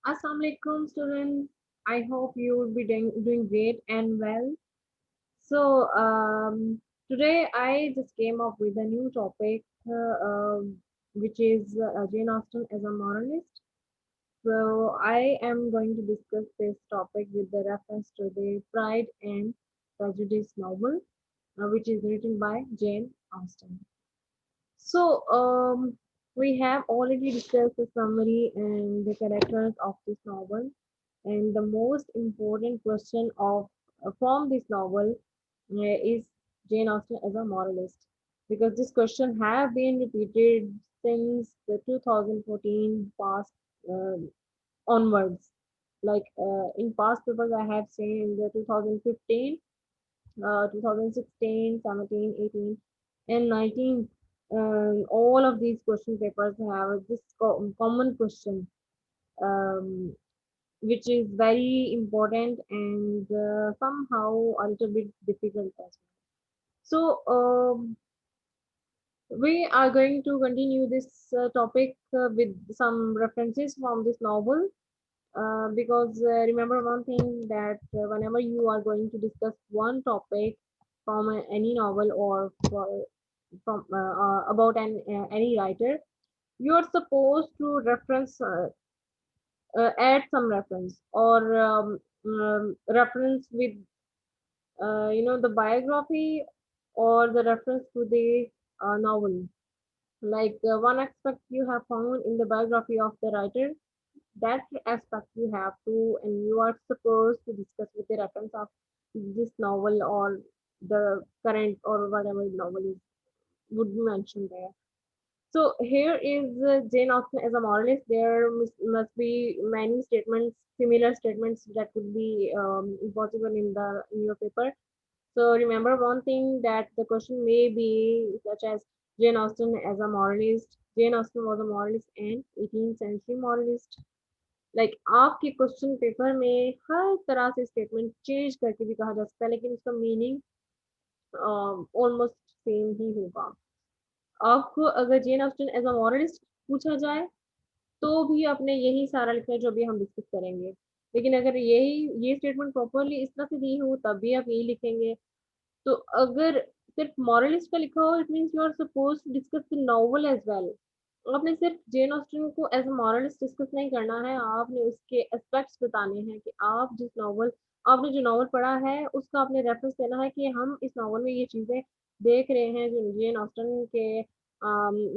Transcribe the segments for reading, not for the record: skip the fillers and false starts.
Assalamu alaikum, students. I hope you will be doing great and well. Today I just came up with a new topic, which is Jane Austen as a moralist. So, I am going to discuss this topic with the reference to the Pride and Prejudice novel, which is written by Jane Austen. So, we have already discussed the summary and the characters of this novel, and the most important question of from this novel is Jane Austen as a moralist, because this question have been repeated since the 2014 past uh, onwards. Like in past papers, I have seen in the 2015, 2016, 17, 18, and 19. All of these question papers have this common question, um, which is very important and somehow a little bit difficult as well. So, we are going to continue this topic with some references from this novel, because remember one thing, that whenever you are going to discuss one topic from any novel or from about any writer, you are supposed to add some reference, or reference with the biography, or the reference to the novel. Like one aspect you have found in the biography of the writer, that aspect you have to, and you are supposed to discuss with the reference of this novel, or the current or whatever novel is would be mentioned there. So here is Jane Austen as a moralist. There must be many statements, similar statements that could be possible in your paper. So remember one thing, that the question may be such as Jane Austen as a moralist. Jane Austen was a moralist and 18th century moralist. Like आपके question paper में हर तरह से statement change करके भी कहा जा सकता है, लेकिन उसका मीनिंग ऑलमोस्ट सेम ही होगा. आपको अगर Jane Austen as a moralist पूछा जाए, तो भी आपने यही सारा लिखना है जो अभी हम डिस्कस करेंगे. लेकिन अगर ये स्टेटमेंट प्रॉपरली इस तरह से दी हो, तब भी आप यही लिखेंगे. तो अगर सिर्फ मॉरलिस्ट का लिखा हो, it means you are suppose to discuss the novel as well. आपने सिर्फ जेन ऑस्टन को एज अ मॉरलिस्ट डिस्कस नहीं करना है, आपने उसके एस्पेक्ट्स बताने हैं कि आप जिस नॉवल आपने जो नॉवल पढ़ा है उसका आपने रेफरेंस देना है कि हम इस नॉवल में ये चीज़ें देख रहे हैं जो जेन ऑस्टन के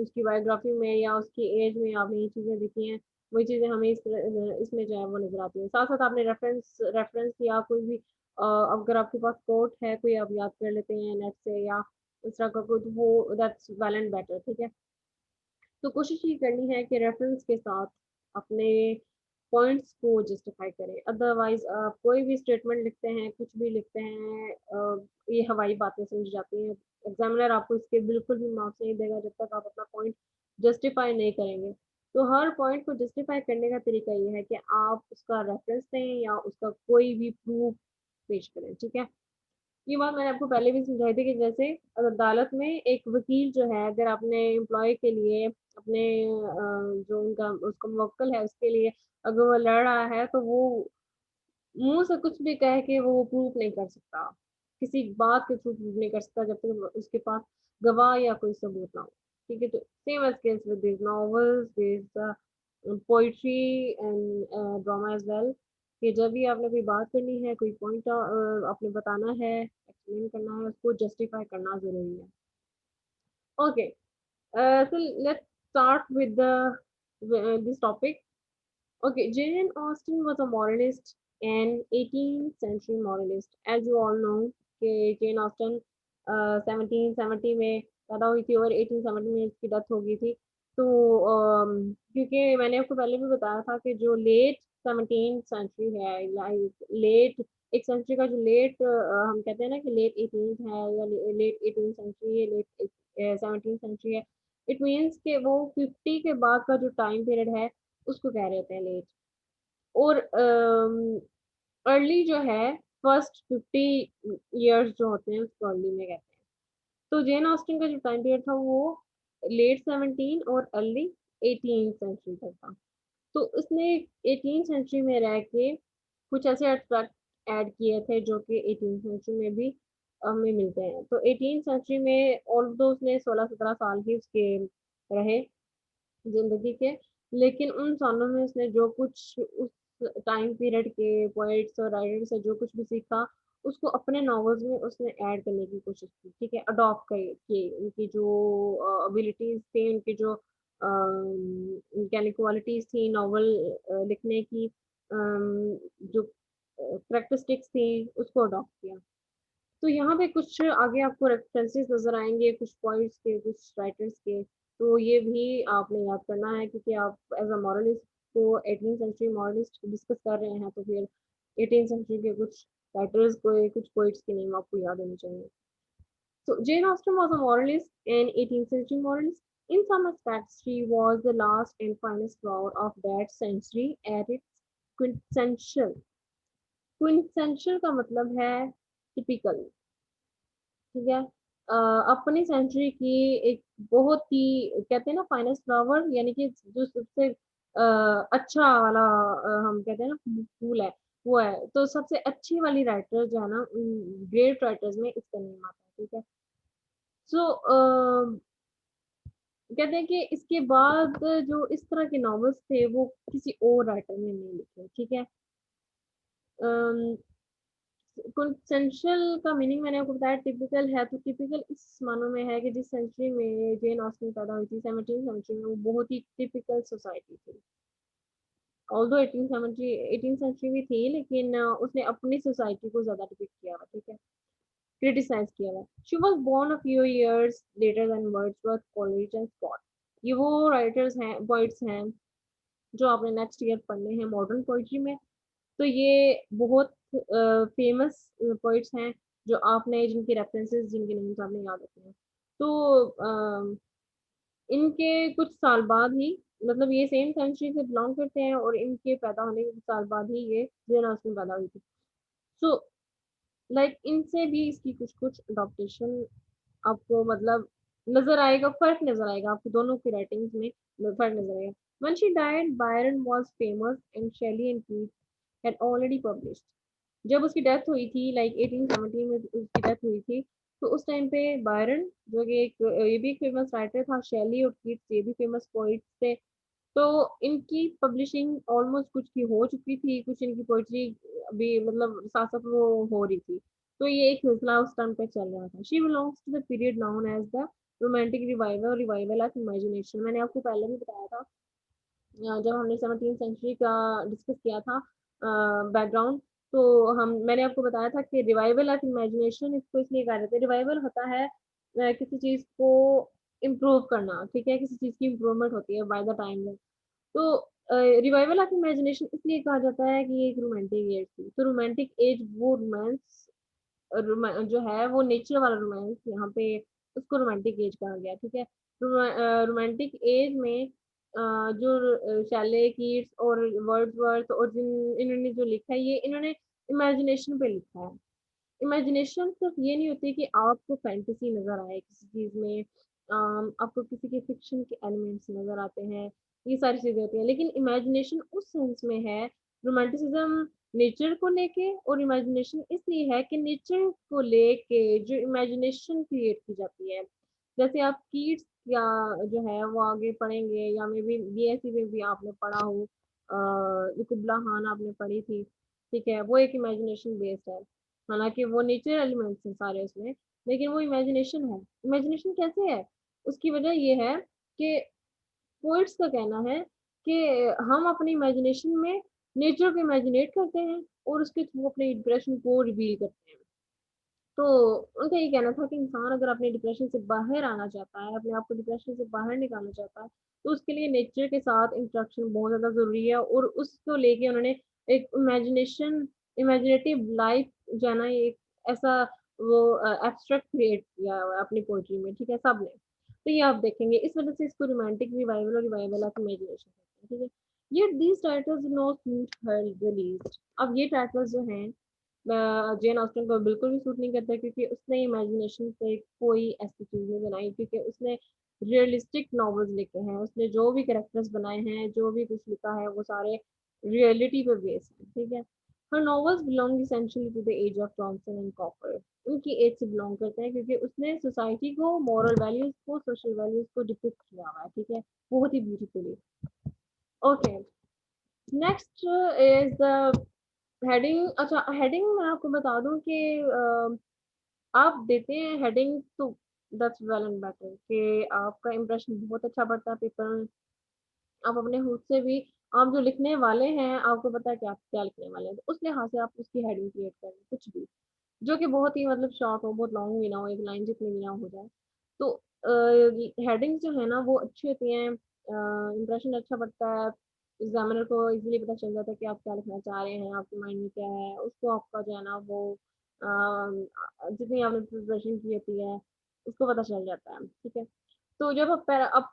उसकी बायोग्राफी में या उसकी एज में आपने ये चीज़ें देखी हैं. वही चीज़ें हमें इसमें जो है वो नजर आती हैं. साथ साथ आपने रेफरेंस या कोई भी अगर आपके पास कोट है कोई, आप याद कर लेते हैं नेट से या इस तरह का कोई, तो वो दैट्स वेल एंड बेटर. ठीक है. तो कोशिश ये करनी है कि रेफरेंस के साथ अपने पॉइंट्स को जस्टिफाई करें. अदरवाइज आप कोई भी स्टेटमेंट लिखते हैं, कुछ भी लिखते हैं, ये हवाई बातें समझी जाती हैं. एग्जामिनर आपको इसके बिल्कुल भी मार्क्स नहीं देगा जब तक आप अपना पॉइंट जस्टिफाई नहीं करेंगे. तो हर पॉइंट को जस्टिफाई करने का तरीका ये है कि आप उसका रेफरेंस दें या उसका कोई भी प्रूफ पेश करें. ठीक है. ये बात मैंने आपको पहले भी समझाई थी कि जैसे अदालत में एक वकील जो है, अगर अपने एम्प्लॉय के लिए, अपने जो उनका उसका मुवक्किल है उसके लिए अगर वो लड़ रहा है, तो वो मुंह से कुछ भी कह के वो प्रूफ नहीं कर सकता. किसी बात के थ्रू प्रूफ नहीं कर सकता जब तक उसके पास गवाह या कोई सबूत ना हो. ठीक है. तो same as case with this novels, this poetry and drama as well, कि जब भी आपने कोई बात करनी है, कोई पॉइंट आपने बताना है, एक्सप्लेन करना है, उसको जस्टिफाई करना जरूरी है. Okay. So let's start with the this topic. Okay, Jane Austen was a moralist and 18th century moralist. As you all know, कि Jane Austen 1770 में पैदा हुई थी और 1870 में इसकी डेथ हो गई थी. तो क्योंकि मैंने आपको पहले भी बताया था कि जो लेट 17th सेंचुरी है, लाइक लेट एक सेंचुरी का जो लेट हम कहते हैं ना कि लेट 18th है या लेट 18th सेंचुरी है, लेट 17th सेंचुरी है. इट मीन्स कि वो 50 के बाद का जो टाइम पीरियड है उसको कह रहे हैं लेट. और अर्ली जो है, फर्स्ट 50 इयर्स जो होते हैं उसको अर्ली में कहते हैं. तो जेन ऑस्टिन का जो टाइम पीरियड था वो लेट 17 और अर्ली 18 सेंचुरी तक था. तो उसने 18th सेंचुरी में रह के कुछ ऐसे एस्पेक्ट ऐड किए थे जो कि 18th सेंचुरी में भी हमें मिलते हैं। तो 18th सेंचुरी में ऑल्दो उसने 16-17 साल ही उसके रहे ज़िंदगी के, लेकिन उन सालों में उसने जो कुछ उस टाइम पीरियड के पोएट्स और राइटर्स से जो कुछ भी सीखा, उसको अपने नॉवेल्स में उसने ऐड करने की कोशिश की, ठीक है? अडॉप्ट किए, उनकी जो एबिलिटीज़ थी, उनकी जो यानी क्वालिटीज़ थी नॉवेल लिखने की, जो कैरेक्टरिस्टिक्स थी, उसको अडॉप्ट किया। तो यहाँ पे कुछ आगे आपको रेफरेंसेस नज़र आएँगे, कुछ पॉइंट्स के, कुछ राइटर्स के, तो ये भी आपने याद करना है क्योंकि आप एज़ अ मॉरलिस्ट को 18th सेंचुरी मॉरलिस्ट डिस्कस कर रहे हैं, तो फिर 18th सेंचुरी के कुछ राइटर्स को, कुछ पोएट्स के नेम आपको याद होने चाहिए। So Jane Austen was a moralist and 18th century moralist. In some aspects, she was the last and finest flower of that century at its quintessential. Quintessential का मतलब है टिपिकल, ठीक है? अपनी सेंचुरी की एक बहुत ही कहते हैं ना फाइनेस्ट फ्लावर यानी कि जो सबसे अच्छा वाला हम कहते हैं ना फूल है वो है। तो सबसे अच्छी वाली राइटर जो है ना ग्रेट राइटर्स में इसका नेम आता है, ठीक है? सो कहते हैं कि इसके बाद जो इस तरह के नॉवेल्स थे वो किसी और राइटर ने नहीं लिखे, ठीक है? कंसेंशुअल का मीनिंग मैंने आपको बताया टिपिकल है, तो टिपिकल इस मानों में है कि जिस सेंचुरी में जेन ऑस्टिन पैदा हुई थी 17th सेंचुरी में, वो बहुत ही टिपिकल सोसाइटी थी। ऑल्दो 18th सेंचुरी भी थी लेकिन उसने अपनी सोसाइटी को ज्यादा डिपिक्ट किया हुआ, ठीक है? क्रिटिसाइज किया हुआ। She was born a few years later than Wordsworth, Coleridge and Scott. ये वो राइटर्स हैं, पोइट्स हैं जो आपने नेक्स्ट ईयर पढ़ने हैं मॉडर्न पोइट्री में। तो ये बहुत फेमस पोइट्स हैं जो आपने जिनकी रेफरेंसेस जिनके नाम आपने याद रखे हैं। तो इनके कुछ साल बाद ही मतलब ये सेम सेंचुरी से बिलोंग करते हैं और इनके पैदा होने के कुछ साल बाद ही ये जैन ऑस्टिन पैदा हुई थी। सो लाइक इनसे भी इसकी कुछ कुछ अडॉप्टेशन आपको मतलब नजर आएगा, फर्क नजर आएगा आपको दोनों की राइटिंग्स में फर्क नजर आएगा। When she died, Byron was famous and Shelley and Keats had already published. जब उसकी डेथ हुई थी लाइक 1870 में उसकी डेथ हुई थी, तो उस टाइम पे बायरन जो कि एक ये भी एक फेमस राइटर था, शैली और कीट्स ये भी फेमस पोइट्स थे। तो इनकी पब्लिशिंग ऑलमोस्ट कुछ की हो चुकी थी, कुछ इनकी पोइट्री अभी मतलब साथ साथ वो हो रही थी। तो ये एक सिलसिला उस टाइम पे चल रहा था। She belongs to the period known as the romantic revival, revival of imagination. मैंने आपको पहले भी बताया था जब हमने 17th सेंचुरी का डिस्कस किया था बैकग्राउंड। तो हम मैंने आपको बताया था कि रिवाइवल ऑफ इमेजिनेशन इसको इसलिए कह रहे थे। रिवाइवल होता है किसी चीज को इम्प्रूव करना, ठीक है? किसी चीज की इम्प्रूवमेंट होती है बाय द टाइम। तो रिवाइवल ऑफ इमेजिनेशन इसलिए कहा जाता है कि ये एक रोमांटिक एज थी। तो रोमांटिक एज वो रोमांस जो है वो नेचर वाला रोमांस यहाँ पे उसको रोमांटिक एज कहा गया, ठीक है? रोमांटिक एज में जो शैले कीट्स और वर्ड्सवर्थ और जिन इन्होंने जो लिखा है ये इन्होंने इमेजिनेशन पे लिखा है। इमेजिनेशन सिर्फ ये नहीं होती कि आपको फैंटेसी नजर आए किसी चीज में, आपको किसी के फिक्शन के एलिमेंट्स नजर आते हैं, ये सारी चीजें होती हैं, लेकिन इमेजिनेशन उस सेंस में है रोमांटिसिज्म नेचर को लेके, और इमेजिनेशन इसलिए है कि नेचर को लेके जो इमेजिनेशन क्रिएट की जाती है। जैसे आप कीट्स या जो है वो आगे पढ़ेंगे या मे बी बीएससी में भी आपने पढ़ा हो, कुबला खान आपने पढ़ी थी, ठीक है? वो एक इमेजिनेशन बेस्ड है। हालाँकि वो नेचर एलिमेंट्स हैं सारे उसमें, लेकिन वो इमेजिनेशन है। इमेजिनेशन कैसे है? उसकी वजह ये है कि पोएट्स का कहना है कि हम अपनी इमेजिनेशन में नेचर को इमेजिनेट करते हैं और उसके थ्रू अपने डिप्रेशन को रिवील करते हैं। तो उनका ये कहना था कि इंसान अगर अपने डिप्रेशन से बाहर आना चाहता है, अपने आप को डिप्रेशन से बाहर निकालना चाहता है, तो उसके लिए नेचर के साथ इंटरेक्शन बहुत ज़्यादा ज़रूरी है, और उसको लेके उन्होंने एक इमेजिनेटिव लाइफ जो है ना एक ऐसा वो एब्स्ट्रैक्ट क्रिएट किया हुआ है अपनी पोएट्री में, ठीक है? सबने। तो ये आप देखेंगे इस वजह से इसको रोमांटिक रिवाइवल और रिवाइवल ऑफ इमेजिनेशन कहते हैं, ठीक है? Yet these titles do not suit her the least. अब ये टाइटल्स जो हैं जेन ऑस्टन को बिल्कुल भी सूट नहीं करता क्योंकि उसने इमेजिनेशन से कोई ऐसी चीज नहीं बनाई, क्योंकि उसने रियलिस्टिक नॉवेल्स लिखे हैं, उसने जो भी कैरेक्टर्स बनाए हैं, जो भी कुछ लिखा है वो सारे रियलिटी पे बेस्ड है, ठीक है। her novels belong essentially to the age of Johnson and Copper, उनकी एज से बिलोंग करते हैं क्योंकि उसने सोसाइटी को, मॉरल वैल्यूज को, सोशल वैल्यूज को डिपिक्ट किया हुआ है, ठीक है, बहुत ही beautifully. Okay, next is the heading. अच्छा, हेडिंग मैं आपको बता दूं कि आप देते हैं हेडिंग तो दैट्स वेल एंड बेटर, कि आपका इंप्रेशन बहुत अच्छा पड़ता है पेपर में। आप अपने खुद से भी, आप जो लिखने वाले हैं आपको पता है कि आप क्या लिखने वाले हैं, तो उस लिहाज से आप उसकी हेडिंग क्रिएट करें कुछ भी, जो कि बहुत ही मतलब शॉर्ट हो, बहुत लॉन्ग भी ना हो, एक लाइन जितनी भी ना हो जाए। तो हेडिंग्स जो है ना वो अच्छी होती हैं, इंप्रेशन अच्छा पड़ता है, एग्जामिनर को इजीली पता चल जाता है कि आप क्या लिखना चाह रहे हैं, आपके माइंड में क्या है, उसको आपका जो है ना वो जितनी आपने प्रिपरेशन की होती है उसको पता चल जाता है, ठीक है। तो जब अब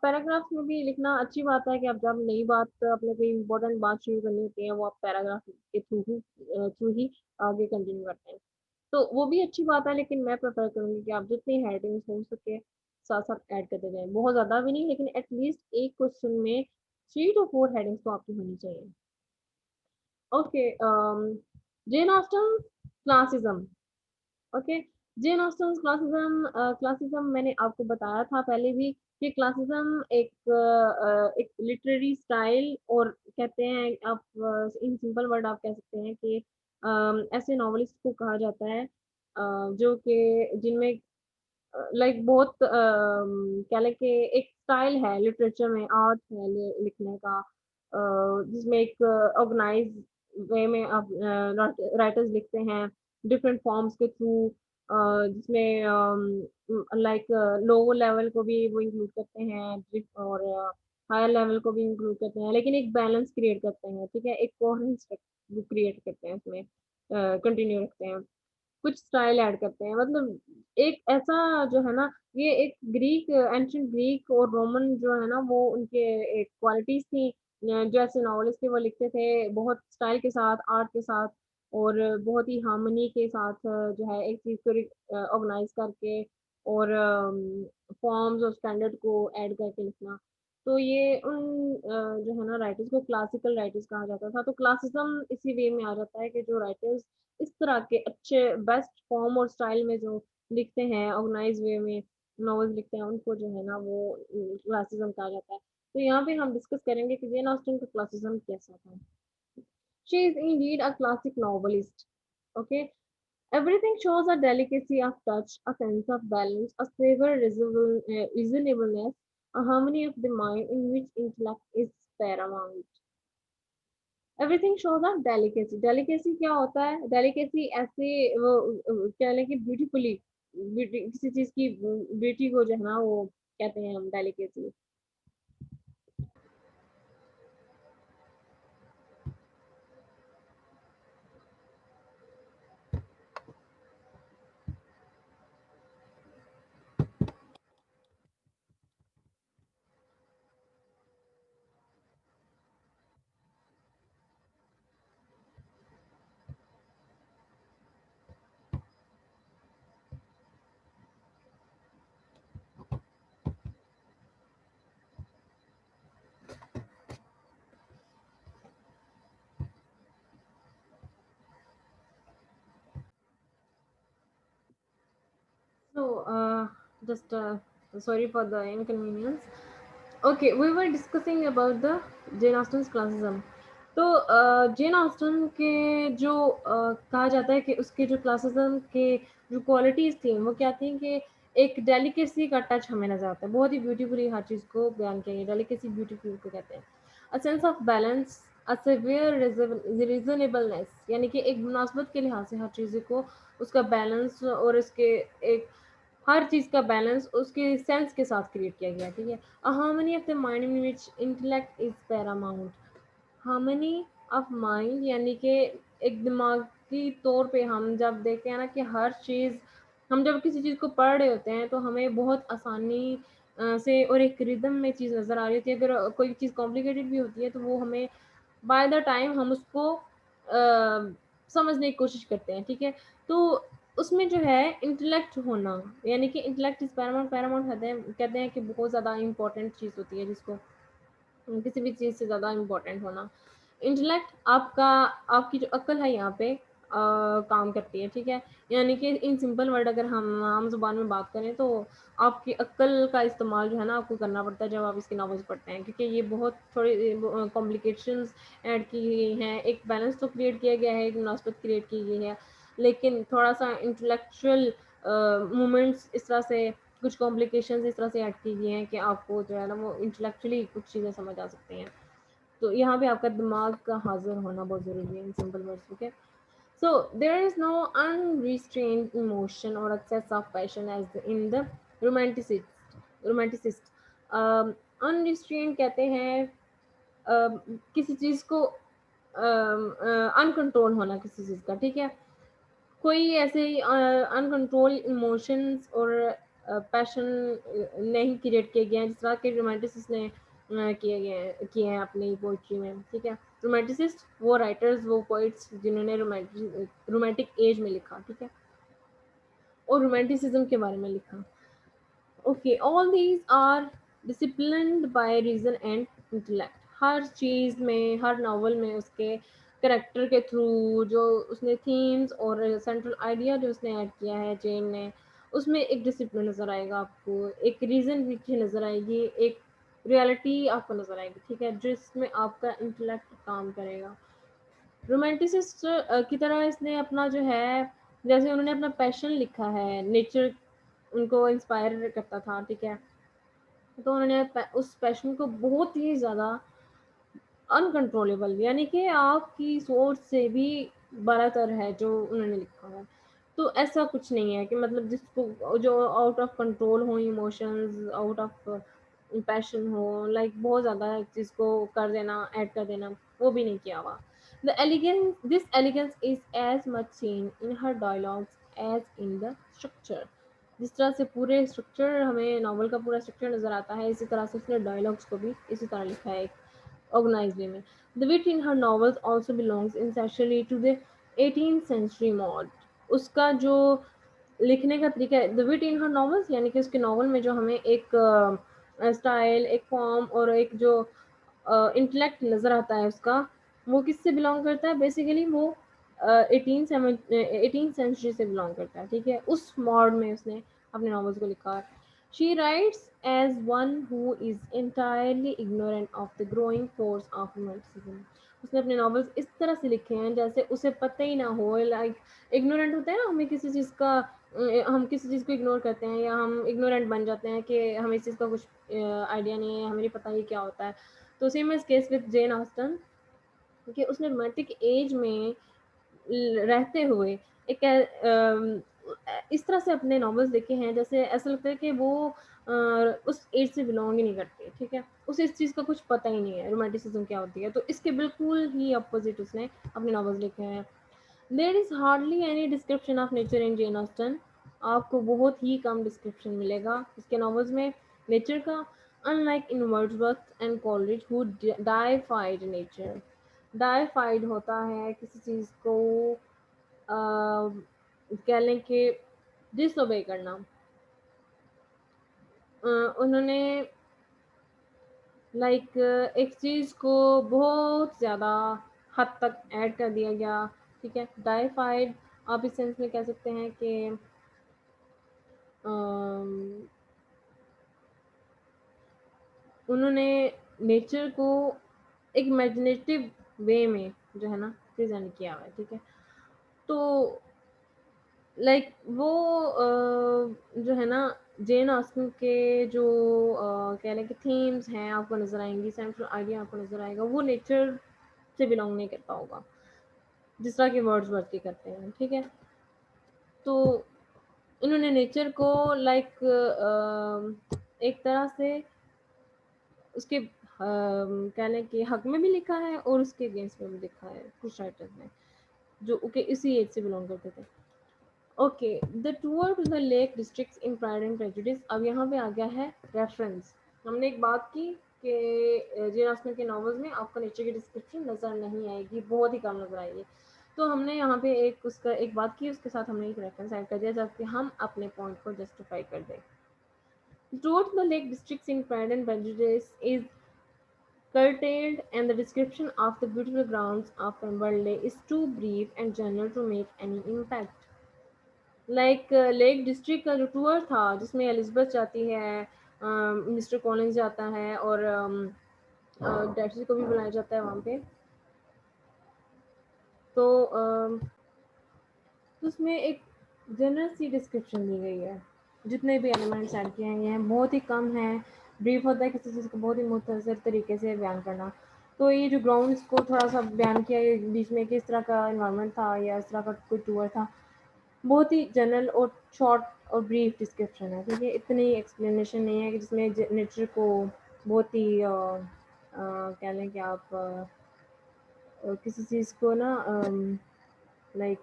पैराग्राफ में भी लिखना अच्छी बात है कि आप जब नई बात, अपने कोई इंपॉर्टेंट बात शुरू करनी होती है, वो आप पैराग्राफ के थ्रू ही आगे कंटिन्यू करते हैं, तो वो भी अच्छी बात है। लेकिन मैं प्रेफर करूंगी कि आप जितनी हेडिंग्स हो सके साथ साथ ऐड करते जाएं, बहुत ज़्यादा भी नहीं, लेकिन एटलीस्ट एक क्वेश्चन में 3 to 4 हेडिंग्स तो आपकी होनी चाहिए। Okay, Jane Austen classicism. Okay, Jane Austen classicism, classicism मैंने आपको बताया था पहले भी कि क्लासिज्म एक लिटरेरी स्टाइल, और कहते हैं आप, इन सिंपल वर्ड आप कह सकते हैं कि ऐसे नॉवलिस्ट को कहा जाता है जो कि जिनमें लाइक बहुत क्या लें कि एक स्टाइल है लिटरेचर में, आर्ट है लिखने का, जिसमें एक ऑर्गेनाइज वे में आप राइटर्स लिखते हैं डिफरेंट फॉर्म्स के थ्रू, जिसमें लाइक लोअर लेवल को भी वो इंक्लूड करते हैं और हायर लेवल को भी इंक्लूड करते हैं, लेकिन एक बैलेंस क्रिएट करते हैं, ठीक है, एक कोहेरेंस क्रिएट करते हैं उसमें, कंटिन्यू रखते हैं, कुछ स्टाइल ऐड करते हैं, मतलब एक ऐसा जो है ना, ये एक ग्रीक, एंशियंट ग्रीक और रोमन जो है ना वो उनके एक क्वालिटीज थी, जो ऐसे नॉवलिस्ट थे वो लिखते थे बहुत स्टाइल के साथ, आर्ट के साथ, और बहुत ही हार्मनी के साथ, जो है एक चीज को ऑर्गेनाइज करके और फॉर्म्स और स्टैंडर्ड को ऐड करके लिखना। तो ये उन जो है ना राइटर्स को क्लासिकल राइटर्स कहा जाता था। तो क्लासिज्म इसी वे में आ जाता है कि जो राइटर्स इस तरह के अच्छे बेस्ट फॉर्म और स्टाइल में जो लिखते हैं, ऑर्गेनाइज वे में नॉवेल्स लिखते हैं, उनको जो है ना वो क्लासिज्म कहा जाता है। तो यहाँ पे हम डिस्कस करेंगे कि जेन ऑस्टन का क्लासिज्म कैसा था। She is indeed a classic novelist. Okay, everything shows a delicacy of touch, a sense of balance, a severe reasonableness, a harmony of the mind in which intellect is paramount. Everything shows of delicacy. Delicacy क्या होता है? Delicacy ऐसे वो क्या है कि beautifully, किसी चीज की ब्यूटी को जो है ना वो कहते हैं हम delicacy. So, just sorry for the inconvenience. Okay, we were discussing about the Jane Austen's classism. तो जेन ऑस्टन के जो कहा जाता है कि उसके जो क्लासिज्म के जो क्वालिटीज थी वो क्या थी कि एक डेलिकेसी का टच हमें नजर आता है, बहुत ही ब्यूटीफुली हर चीज को बयान किया गया, डेलिकेसी ब्यूटीफुल को कहते हैं। A sense of balance, a severe reasonableness, यानी कि एक मुनासबत के लिहाज से हर चीज़ को उसका बैलेंस और इसके एक हर चीज़ का बैलेंस उसके सेंस के साथ क्रिएट किया गया, ठीक है। अ harmony of the mind in which intellect is Paramount, harmony of mind यानी कि एक दिमागी तौर पे हम जब देखते हैं ना कि हर चीज़, हम जब किसी चीज़ को पढ़ रहे होते हैं तो हमें बहुत आसानी से और एक रिदम में चीज़ नज़र आ रही होती है। अगर कोई चीज़ कॉम्प्लिकेटेड भी होती है तो वो हमें बाय द टाइम हम उसको समझने की कोशिश करते हैं, ठीक है। तो उसमें जो है इंटेलेक्ट होना, यानी कि इंटेलेक्ट इज पैरामाउंट, पैरामाउंट कहते हैं कि बहुत ज़्यादा इंपॉर्टेंट चीज़ होती है जिसको किसी भी चीज़ से ज़्यादा इम्पोर्टेंट होना। इंटेलेक्ट आपका, आपकी जो अक्ल है यहाँ पे काम करती है, ठीक है? यानी कि इन सिंपल वर्ड अगर हम आम ज़ुबान में बात करें तो आपकी अक्ल का इस्तेमाल जो है ना आपको करना पड़ता है जब आप इसकी नॉवेल्स पढ़ते हैं, क्योंकि ये बहुत थोड़ी कॉम्प्लिकेशंस ऐड की गई हैं। एक बैलेंस तो क्रिएट किया गया है, एक मुनासबत क्रिएट की गई है, लेकिन थोड़ा-सा इंटेलेक्चुअल मोमेंट्स इस तरह से, कुछ कॉम्प्लिकेशंस इस तरह से ऐड की गई हैं कि आपको जो है ना वो इंटेलेक्चुअली कुछ चीज़ें समझ आ सकती हैं। तो यहाँ पे आपका दिमाग का हाज़िर होना बहुत ज़रूरी है in simple words, okay? So there is no unrestrained emotion or excess of passion as in the romanticist. Romanticist. Unrestrained कहते हैं किसी चीज़ को अनकंट्रोल होना किसी चीज़ का, ठीक है? कोई ऐसे अनकंट्रोल इमोशंस और पैशन नहीं क्रिएट किए गए हैं जिस तरह के रोमांटिसिस्ट ने किए हैं अपनी पोइट्री में, ठीक है? रोमांटिसिस्ट वो राइटर्स, वो पोइट्स जिन्होंने रोमांटिक एज में लिखा, ठीक है? और रोमांटिसिज्म के बारे में लिखा। Okay, all these are disciplined by reason and intellect. हर चीज़ में, हर नॉवल में उसके करेक्टर के थ्रू जो उसने थीम्स और सेंट्रल आइडिया जो उसने ऐड किया है चेन ने, उसमें एक डिसिप्लिन नज़र आएगा आपको, एक रीज़न पीछे नज़र आएगी, एक रियलिटी आपको नज़र आएगी, ठीक है? जिसमें आपका इंटेलेक्ट काम करेगा। रोमांटिसिस्ट की तरह इसने अपना जो है, जैसे उन्होंने अपना पैशन लिखा है, नेचर उनको इंस्पायर करता था, ठीक है? तो उन्होंने उस पैशन को बहुत ही ज़्यादा अनकंट्रोलेबल, यानी कि आपकी सोच से भी बरातर है जो उन्होंने लिखा है। तो ऐसा कुछ नहीं है कि मतलब जिसको जो आउट ऑफ कंट्रोल हो इमोशंस, आउट ऑफ पैशन हो, लाइक बहुत ज़्यादा एक चीज़ को कर देना, ऐड कर देना, वो भी नहीं किया हुआ। The elegance, this elegance is as much seen in her dialogues as in the structure. जिस तरह से पूरे स्ट्रक्चर, हमें नॉवल का पूरा स्ट्रक्चर नज़र आता है, इसी तरह से उसने डायलॉग्स को भी इसी तरह लिखा है organized way में. The wit in her novels also belongs essentially to the 18th century mod. उसका जो लिखने का तरीका है, the wheat in her novels, यानी कि उसके नॉवल में जो हमें एक स्टाइल, एक फॉर्म और एक जो इंटेलेक्ट नज़र आता है उसका, वो किससे बिलोंग करता है? बेसिकली वो एटीन सेंचुरी से बिलोंग करता है, ठीक है? उस मॉड में उसने अपने नॉवेल्स को लिखा है। She writes as one who is entirely ignorant of the growing force of romanticism. उसने अपने नॉवेल्स इस तरह से लिखे हैं जैसे उसे पता ही ना हो, लाइक इग्नोरेंट होते हैं ना, हमें किसी चीज़ का हम किसी चीज़ को इग्नोर करते हैं या हम इग्नोरेंट बन जाते हैं कि हमें इस चीज़ का कुछ आइडिया नहीं है, हमें नहीं पता ये क्या होता है। तो same is case with Jane Austen कि उसने रोमांटिक एज में रहते हुए एक इस तरह से अपने नॉवेल्स लिखे हैं जैसे ऐसा लगता है कि वो उस एज से बिलोंग ही नहीं करते, ठीक है? उसे इस चीज़ का कुछ पता ही नहीं है रोमांटिसिज्म क्या होती है, तो इसके बिल्कुल ही अपोजिट उसने अपने नॉवेल्स लिखे हैं। There is hardly any description of nature in Jane Austen. आपको बहुत ही कम डिस्क्रिप्शन मिलेगा इसके नॉवेल्स में नेचर का, unlike in Wordsworth and Coleridge who deified nature. Deified होता है किसी चीज़ को कह लें कि डिसओबे करना। उन्होंने लाइक एक चीज़ को बहुत ज़्यादा हद तक ऐड कर दिया गया, ठीक है? डाइफाइड आप इस सेंस में कह सकते हैं कि अम, उन्होंने नेचर को एक इमेजिनेटिव वे में जो है ना प्रेजेंट किया हुआ है, ठीक है? तो लाइक वो जो है ना जेन ऑस्टन के जो कह लें कि थीम्स हैं आपको नज़र आएंगी, सेंट्रल आइडिया आपको नज़र आएगा, वो नेचर से बिलोंग नहीं करता होगा जिस तरह के वर्ड्सवर्थ के करते हैं, ठीक है? तो इन्होंने नेचर को लाइक एक तरह से उसके कह लें कि हक में भी लिखा है और उसके अगेंस्ट में भी लिखा है कुछ राइटर्स ने जो ओके इसी एज से बिलोंग करते थे। Okay, the tour to the lake districts in Pride and Prejudice. अब यहाँ पे आ गया है रेफरेंस। हमने एक बात की कि जेन ऑस्टन के नॉवेल्स में आपको नेचर की डिस्क्रिप्शन नज़र नहीं आएगी, बहुत ही कम नज़र आएगी। तो हमने यहाँ पे एक उसका एक बात की, उसके साथ हमने एक रेफरेंस ऐड कर दिया जबकि हम अपने पॉइंट को जस्टिफाई कर दें. Towards the Lake Districts in Pride and Prejudice is curtailed, and the description of the beautiful grounds of Pemberley is too brief and general to make any impact. Like lake district का जो tour था जिसमें Elizabeth जाती है, mister Collins जाता है और डैसी को भी बुलाया जाता है वहाँ पे. तो उसमें एक जनरल सी डिस्क्रिप्शन दी गई है. जितने भी एलिमेंट्स ऐड किए गए हैं बहुत ही कम है. ब्रीफ होता है किसी चीज़ को बहुत ही मुख्तसर तरीके से बयान करना. तो ये जो ग्राउंड्स को थोड़ा सा बयान किया है बीच में कि इस तरह का इन्वायरमेंट था या इस तरह का कोई टूर था. बहुत ही जनरल और शॉर्ट और ब्रीफ डिस्क्रिप्शन है. ठीक है, इतनी एक्सप्लेनेशन नहीं है कि जिसमें नेचर को बहुत ही कह लें कि आप किसी चीज़ को ना लाइक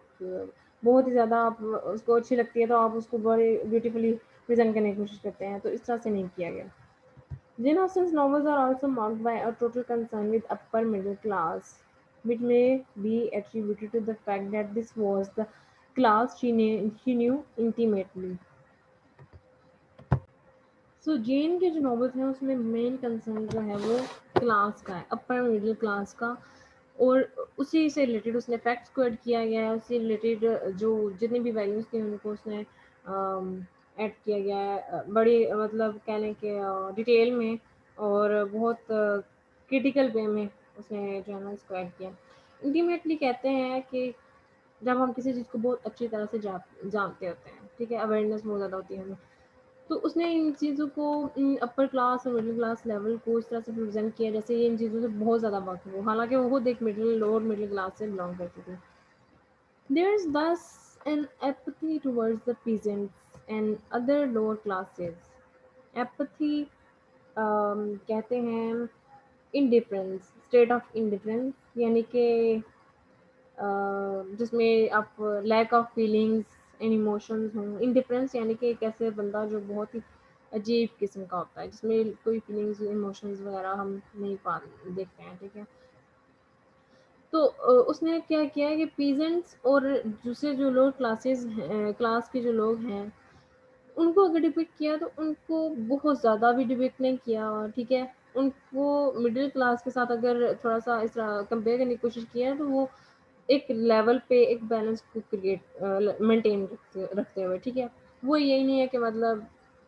बहुत ही ज़्यादा आप उसको अच्छी लगती है तो आप उसको बड़े ब्यूटीफुली प्रेजेंट करने की कोशिश करते हैं. तो इस तरह से नहीं किया गया. Jane Austen's novels are also marked by a total concern with upper middle class, which may be attributed to the fact that this was the class she knew intimately. सो जेन के जो नॉवेल्स हैं उसमें मेन कंसर्न जो है वो class का है, upper middle class का. और उसी से रिलेटेड उसने फैक्ट्स को ऐड किया गया है, उससे रिलेटेड जो जितनी भी वैल्यूज़ थी उनको उसने ऐड किया गया है बड़ी मतलब कह लें कि डिटेल में और बहुत क्रिटिकल वे में उसने जो है ना इसको ऐड किया. इंटीमेटली कहते हैं कि जब हम किसी चीज़ को बहुत अच्छी तरह से जानते होते हैं, ठीक है, अवेयरनेस बहुत ज़्यादा होती है हमें. तो उसने इन चीज़ों को अपर क्लास और मिडिल क्लास लेवल को इस तरह से प्रेजेंट किया जैसे ये इन चीज़ों से बहुत ज़्यादा वाकिफ हो, हालांकि वो खुद एक लोअर मिडिल क्लास से बिलोंग करती थी. There is thus an apathy towards the peasants and other lower classes. Apathy कहते हैं इंडिफरेंस, स्टेट ऑफ इंडिफरेंस, यानी कि जिसमें आप lack of feelings and emotions हों. इंडिफरेंस यानी कि एक ऐसे बंदा जो बहुत ही अजीब किस्म का होता है जिसमें कोई फीलिंग्स इमोशंस वगैरह हम नहीं पा देखते हैं. ठीक है, तो उसने क्या किया है कि पीजेंट्स और दूसरे जो लोग क्लास के जो लोग हैं उनको अगर डिपिक्ट किया तो उनको बहुत ज़्यादा भी डिपिक्ट नहीं किया. ठीक है, उनको मिडिल क्लास के साथ अगर थोड़ा सा इस तरह कंपेयर करने की कोशिश किया है तो वो एक लेवल पे एक बैलेंस को क्रिएट मेंटेन रखते हुए. ठीक है, वो यही नहीं है कि मतलब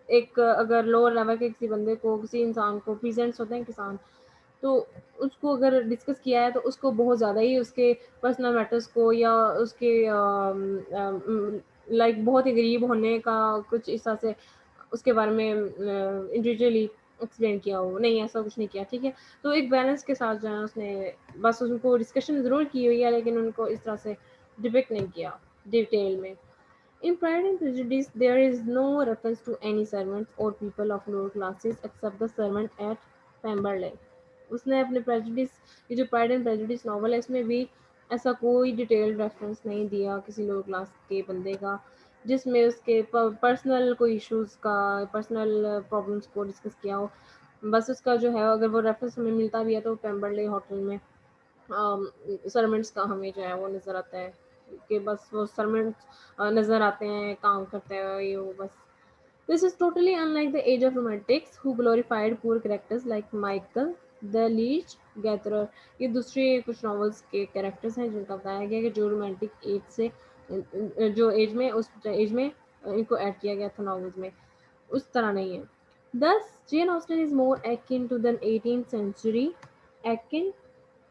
एक अगर लोअर लेवल के किसी बंदे को किसी इंसान को पीजेंट्स होते हैं किसान, तो उसको अगर डिस्कस किया है तो उसको बहुत ज़्यादा ही उसके पर्सनल मैटर्स को या उसके लाइक बहुत ही गरीब होने का कुछ इस तरह से उसके बारे में इंडिविजुअली एक्सप्लेन किया हो. नहीं, ऐसा कुछ नहीं किया. ठीक है, तो एक बैलेंस के साथ जो है उसने बस उनको डिस्कशन ज़रूर की हुई है लेकिन उनको इस तरह से डिपिक्ट नहीं किया डिटेल में. In Pride and Prejudice, there is no reference to any servants or people of lower classes except the servant at Pemberley. उसने अपने प्रेजुडिस, ये जो प्राइड एंड प्रेजुडिस नॉवल है इसमें भी ऐसा कोई डिटेल्ड रेफरेंस नहीं दिया किसी लोअर क्लास के बंदे का जिसमें उसके पर्सनल कोई इश्यूज का, पर्सनल प्रॉब्लम्स को डिस्कस किया हो. बस उसका जो है अगर वो रेफरेंस हमें मिलता भी है तो पेम्बरले होटल में सर्वेंट्स का हमें जो है वो नज़र आता है कि बस वो सर्वेंट्स नज़र आते हैं काम करते हुए ये वो बस. This is totally unlike the age of romantics who glorified poor characters like Michael, the Leech Gatherer. ये दूसरे कुछ novels के characters हैं जिनका बताया गया कि जो romantic एज से जो एज में उस एज में इनको ऐड किया गया था novels में, उस तरह नहीं है. Thus, Jane Austen is more akin to the 18th century. Akin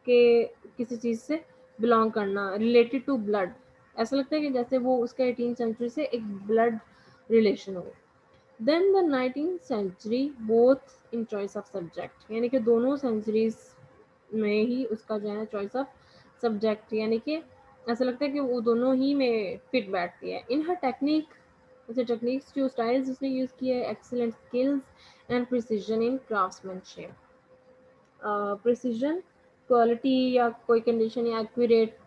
के किसी चीज़ से बिलोंग करना, रिलेटेड टू ब्लड. ऐसा लगता है कि जैसे वो उसका 18th सेंचुरी से एक ब्लड रिलेशन हो. Then the 19th century both in choice of subject, यानी कि दोनों सेंचुरीज में ही उसका जो है चॉइस ऑफ सब्जेक्ट, यानी कि ऐसा लगता है कि वो दोनों ही में फिट बैठती है. इन हर टेक्निक, जैसे टेक्निक्स जो स्टाइल्स उसने यूज़ किए है, excellent skills and precision in craftsmanship. Precision, quality या कोई कंडीशन या एक्यूरेट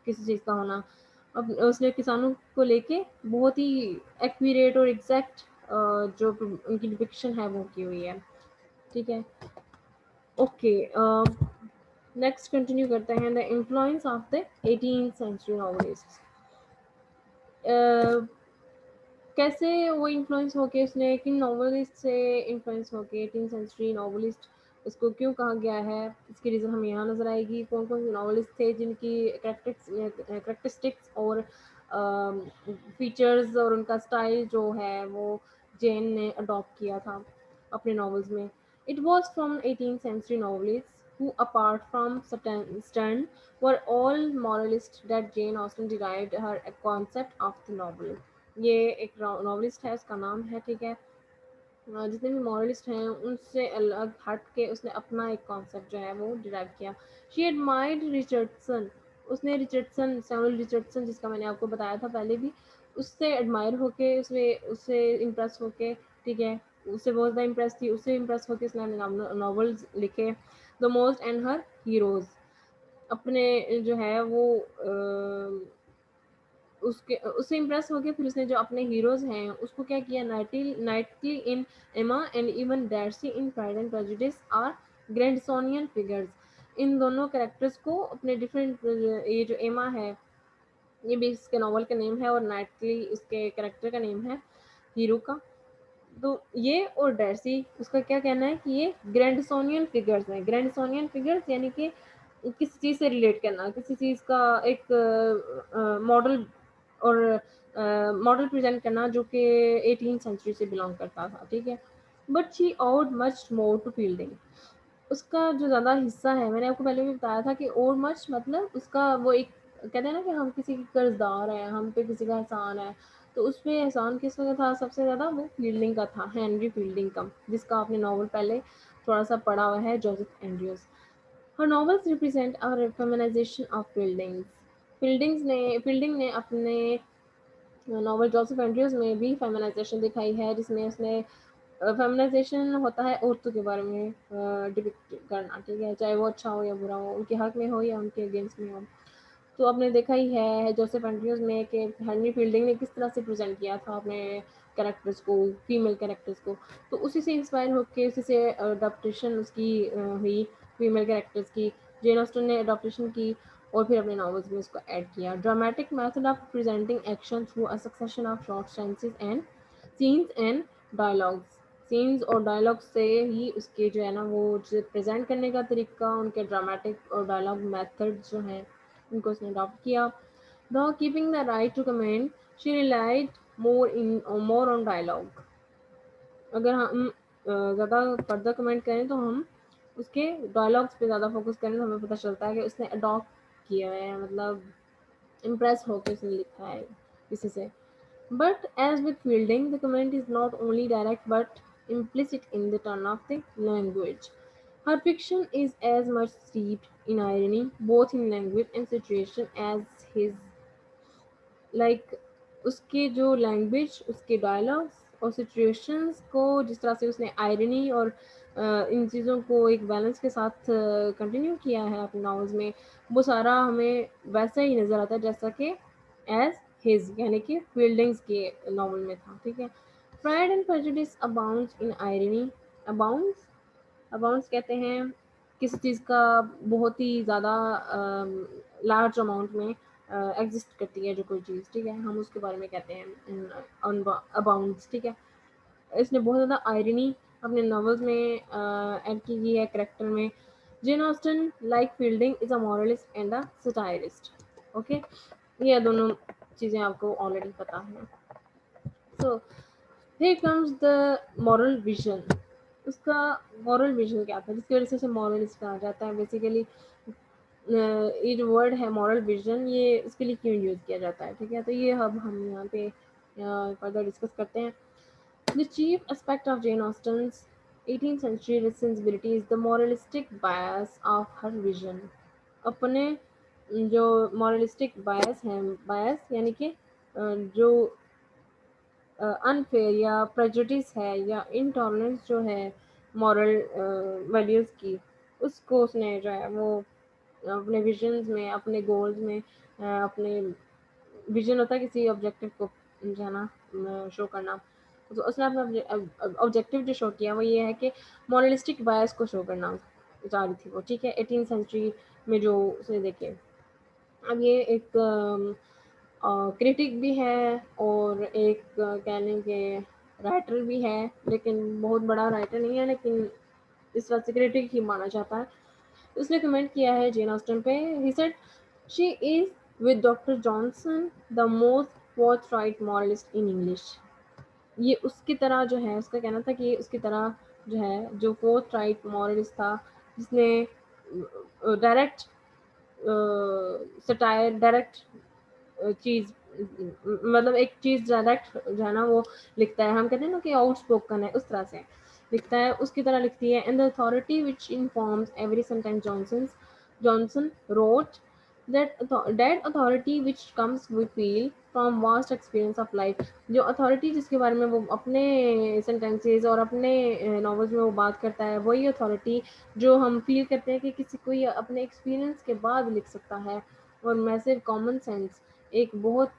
किसी चीज़ का होना. अब उसने किसानों को लेके बहुत ही एक्यूरेट और एग्जैक्ट जो उनकी डिपिक्शन है वो की हुई है. ठीक है, ओके. नेक्स्ट कंटिन्यू करते हैं, the influence of the 18th century novelist. कैसे वो इन्फ्लुएंस होके, उसने किन नॉवलिस्ट से इन्फ्लुएंस होके 18th सेंचुरी नॉवलिस्ट इसको क्यों कहा गया है, इसकी रीज़न हमें यहाँ नज़र आएगी। कौन कौन से नॉवलिस्ट थे जिनकी करेक्टरिस्टिक्स और फीचर्स और उनका स्टाइल जो है वो जेन ने अडॉप्ट किया था अपने नॉवेल्स में। It was from 18th century novelist who apart from Stern were all moralists that Jane Austen derived her concept of the novel। ये एक नॉवलिस्ट है, उसका नाम है, ठीक है। जितने भी मॉरलिस्ट हैं उनसे अलग हट के उसने अपना एक कॉन्सेप्ट जो है वो डिराइव किया। शी एडमायर्ड रिचर्डसन, उसने रिचर्डसन, सैमुअल रिचर्डसन, जिसका मैंने आपको बताया था पहले भी, उससे एडमायर होके, उससे उससे इम्प्रेस होके, ठीक है, उससे बहुत ज़्यादा इम्प्रेस थी, उससे इम्प्रेस होके उसने अपने नॉवेल्स लिखे, the most and her heroes. अपने जो है वो उसके उससे इम्प्रेस होके फिर उसने जो अपने हीरोज हैं उसको क्या किया, Knightley in Emma and even Darcy in Pride and Prejudice are Grandisonian figures. इन दोनों कैरेक्टर्स को अपने डिफरेंट, ये जो एमा है ये भी इसके नॉवल का नेम है और नाइटली इसके कैरेक्टर का नेम है, हीरो का। तो ये और डार्सी, उसका क्या कहना है कि ये ग्रैंडसोनियन फिगर्स हैं। ग्रैंडसोनियन फिगर्स यानी कि किसी चीज़ से रिलेट करना, किसी चीज़ का एक मॉडल और मॉडल प्रेजेंट करना जो कि 18th सेंचुरी से बिलोंग करता था, ठीक है। But she owed much more to Fielding. उसका जो ज़्यादा हिस्सा है, मैंने आपको पहले भी बताया था कि ओड मच मतलब उसका वो एक कहते हैं ना कि हम किसी के कर्जदार हैं, हम पे किसी का एहसान है, तो उसमें एहसान किसका था सबसे ज़्यादा, वो फील्डिंग का था, हेनरी फील्डिंग का, जिसका आपने नॉवल पहले थोड़ा सा पढ़ा हुआ है, Joseph Andrews. Her novels represent a feminisation of Fielding's. Fielding ने अपने नॉवल जोसेफ एंड्रयूज में भी फेमिनाइजेशन दिखाई है, जिसमें उसने फेमिनाइजेशन होता है औरतों के बारे में डिपिक्ट करना, ठीक है, चाहे वो अच्छा हो या बुरा हो, उनके हक में हो या उनके अगेंस्ट में हो। तो आपने देखा ही है जोसेफ एंड्रयूज में कि हेनरी फील्डिंग ने किस तरह से प्रेजेंट किया था अपने कैरेक्टर्स को, फीमेल कैरेक्टर्स को। तो उसी से इंस्पायर होकर उसी से अडाप्टेशन उसकी हुई फीमेल कैरेक्टर्स की। जेन ऑस्टन ने अडाप्टेशन की और फिर अपने नॉवेल्स में उसको ऐड किया। Dramatic method of presenting action through a succession of short senses and scenes and dialogues. Scenes और डायलॉग से ही उसके जो है ना वो जो प्रेजेंट करने का तरीका, उनके ड्रामेटिक और डायलॉग मेथड जो हैं उनको उसने अडॉप्ट किया। Though keeping the right to comment, she relied more on dialogue। अगर हम ज़्यादा फर्दर कमेंट करें तो हम उसके डायलॉग्स पे ज़्यादा फोकस करें तो हमें पता चलता है कि उसने अडॉप्ट किया है, मतलब इम्प्रेस होकर उसने लिखा है किसी से। But as with Fielding, the comment is not only direct but implicit in the turn of the language. Her fiction is as much steeped in irony, both in language and situation, as his। Like उसके जो language, उसके dialogues और situations को जिस तरह से उसने irony और इन चीज़ों को एक बैलेंस के साथ कंटिन्यू किया है अपने नॉवेल्स में, वो सारा हमें वैसा ही नज़र आता है जैसा कि एज हिज यानी कि फील्डिंग्स के नॉवल में था, ठीक है। Pride and prejudice abounds in irony. Abounds, abounds कहते हैं किसी चीज़ का बहुत ही ज़्यादा लार्ज अमाउंट में एग्जिस्ट करती है जो कोई चीज़, ठीक है, हम उसके बारे में कहते हैं अबाउंड्स, ठीक है। इसने बहुत ज़्यादा आयरनी अपने नॉवेल्स में ऐड की गई है करेक्टर में। Jane Austen like fielding is a moralist and a satirist. Okay, ये दोनों चीज़ें आपको ऑलरेडी पता है। So here comes the moral vision. उसका मॉरल विजन क्या था जिसकी वजह से उसे मॉरलिस्ट कहा जाता है बेसिकली। ये जो वर्ड है मॉरल विजन, ये इसके लिए क्यों यूज़ किया जाता है, ठीक है, तो ये अब हम यहाँ पे फर्दर डिस्कस करते हैं। The chief aspect of Jane Austen's 18th century sensibility is the moralistic bias of her vision। अपने जो मॉरलिस्टिक बायस हैं, बायस यानी कि जो अनफेयर या प्रेजुडिस है या इनटॉलरेंस जो है मॉरल वैल्यूज़ की, उसको उसने जो है वो अपने विजन्स में, अपने गोल्स में, अपने विजन होता है किसी ऑब्जेक्टिव को जो है ना शो करना, तो उसने अपना ऑब्जेक्टिव जो शो किया वो ये है कि मॉरलिस्टिक बायस को शो करना। जा रही थी वो, ठीक है, 18th सेंचुरी में जो उसने देखे। अब ये एक क्रिटिक भी है और एक कह लें कि राइटर भी है, लेकिन बहुत बड़ा राइटर नहीं है, लेकिन इस वजह से क्रिटिक ही माना जाता है। उसने कमेंट किया है जेन ऑस्टन पे, he said she is with doctor Johnson the most forthright moralist in English. ये उसकी तरह जो है, उसका कहना था कि ये उसकी तरह जो है, जो फोर्थराइट मॉरलिस्ट था, जिसने डायरेक्ट सटायर, डायरेक्ट चीज़, मतलब एक चीज़ डायरेक्ट जो है ना वो लिखता है, हम कहते हैं ना कि आउटस्पोकन है, उस तरह से लिखता है, उसकी तरह लिखती है। And the authority which informs every sentence Johnson wrote that authority which comes we feel from vast experience of life। जो अथॉरिटी जिसके बारे में वो अपने सेंटेंसेस और अपने नॉवेल्स में वो बात करता है, वही अथॉरिटी जो हम फील करते हैं कि किसी कोई अपने एक्सपीरियंस के बाद लिख सकता है। और मैसिव कॉमन सेंस, एक बहुत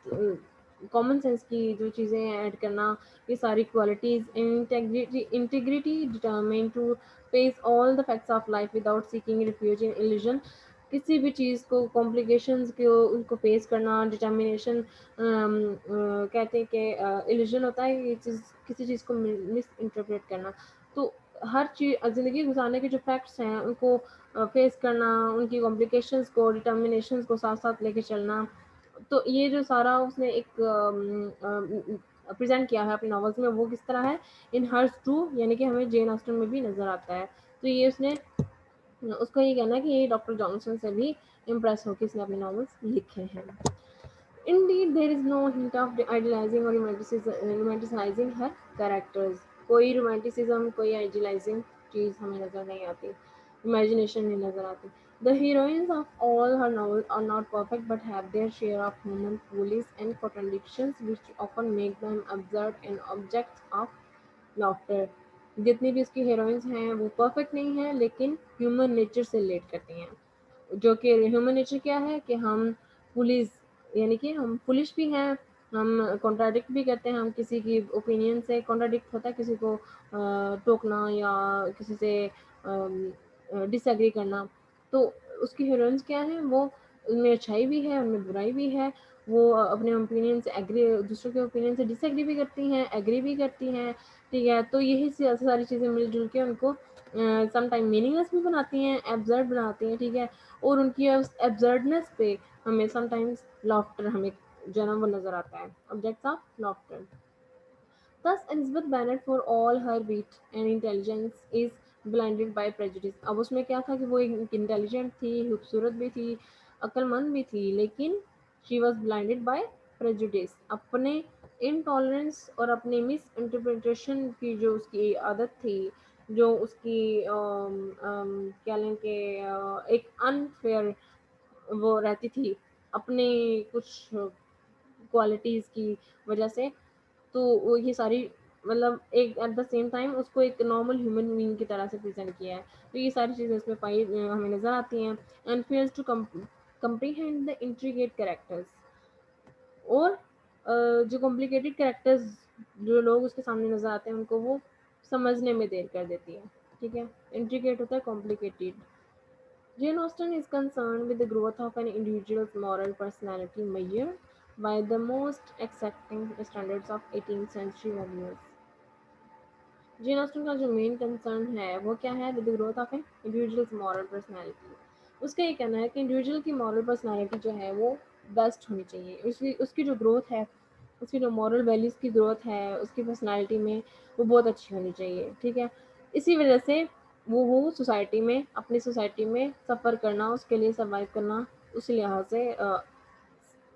कॉमन सेंस की जो चीज़ें ऐड करना, ये सारी qualities, integrity determine to face all the facts of life without seeking refuge in illusion. किसी भी चीज़ को, कॉम्प्लिकेशंस को, उनको फेस करना, डिटर्मिनेशन, कहते हैं कि इल्यूजन होता है ये चीज़, किसी चीज़ को मिस इंटरप्रेट करना। तो हर चीज़ ज़िंदगी गुजारने के जो फैक्ट्स हैं उनको फेस करना, उनकी कॉम्प्लिकेशंस को, डिटर्मिनेशंस को साथ साथ लेके चलना। तो ये जो सारा उसने एक प्रेजेंट किया है अपनी नॉवेल्स में, वो किस तरह है, इन हर्स टू, यानी कि हमें जेन ऑस्टन में भी नज़र आता है। तो ये उसने, उसका ये कहना है कि ये डॉक्टर जॉनसन से भी इम्प्रेस होकर इसने अपने नॉवेल्स लिखे हैं। Indeed, there is no hint of idealizing or romanticizing her characters. कोई romanticism, कोई idealizing चीज़ हमें नज़र नहीं आती, imagination नहीं नज़र आती। The heroines of all her novels are not perfect but have their share of human follies and contradictions which often make them absurd and objects of laughter। जितनी भी उसकी हीरोइंस हैं वो परफेक्ट नहीं है, लेकिन ह्यूमन नेचर से relate करती हैं। जो कि ह्यूमन नेचर क्या है कि हम पुलिस, यानी कि हम फुलिश भी हैं, हम कॉन्ट्राडिक्ट भी करते हैं, हम किसी की ओपिनियन से कॉन्ट्राडिक्ट होता है, किसी को टोकना या किसी से डिसएग्री करना। तो उसकी हीरोइंस क्या है, वो उनमें अच्छाई भी है, उनमें बुराई भी है। वो अपने ओपिनियन से एग्री, दूसरों के ओपिनियन से डिसएग्री भी करती हैं, एग्री भी करती हैं, ठीक है। तो यही सारी चीज़ें मिलजुल के उनको सम टाइम मीनिंगलेस भी बनाती हैं, एब्सर्ड बनाती हैं, ठीक है। और उनकी उस एब्सर्डनेस पे हमें समटाइम्स लाफ्टर, हमें जो है ना वो नज़र आता है, objects of laughter. Thus, Elizabeth Bennet, for all her wit and intelligence, is blinded by prejudice। अब उसमें क्या था कि वो एक इंटेलिजेंट थी, खूबसूरत भी थी, अक्लमंद भी थी, लेकिन she was blinded bye prejudice। अपने इनटॉलरेंस और अपने मिस इंटरप्रिटेशन की जो उसकी आदत थी, जो उसकी क्या लें कि एक अनफेयर वो रहती थी अपने कुछ क्वालिटीज़ की वजह से। तो वो ये सारी, मतलब एक एट द सेम टाइम उसको एक नॉर्मल ह्यूमन बीइंग की तरह से प्रेजेंट किया है। तो ये सारी चीज़ें इसमें पाई हमें नज़र आती हैं। And fails to comprehend the intricate characters. और जो कॉम्प्लिकेटेड कैरेक्टर्स जो लोग उसके सामने नज़र आते हैं, उनको वो समझने में देर कर देती है, ठीक है। इंट्रीगेट होता है complicated. Jane Austen is concerned with the growth of an individual's moral personality measured by the most exacting standards of 18th century values। Jane Austen का जो मेन कंसर्न है वो क्या है, with the growth of an individual's moral personality. उसका ये कहना है कि इंडिविजुअल की मॉरल पर्सनैलिटी जो है वो बेस्ट होनी चाहिए। उसकी उसकी जो ग्रोथ है, उसकी जो मॉरल वैल्यूज़ की ग्रोथ है उसकी पर्सनैलिटी में, वो बहुत अच्छी होनी चाहिए, ठीक है। इसी वजह से वो सोसाइटी में, अपनी सोसाइटी में सफ़र करना, उसके लिए सर्वाइव करना, उस लिहाज से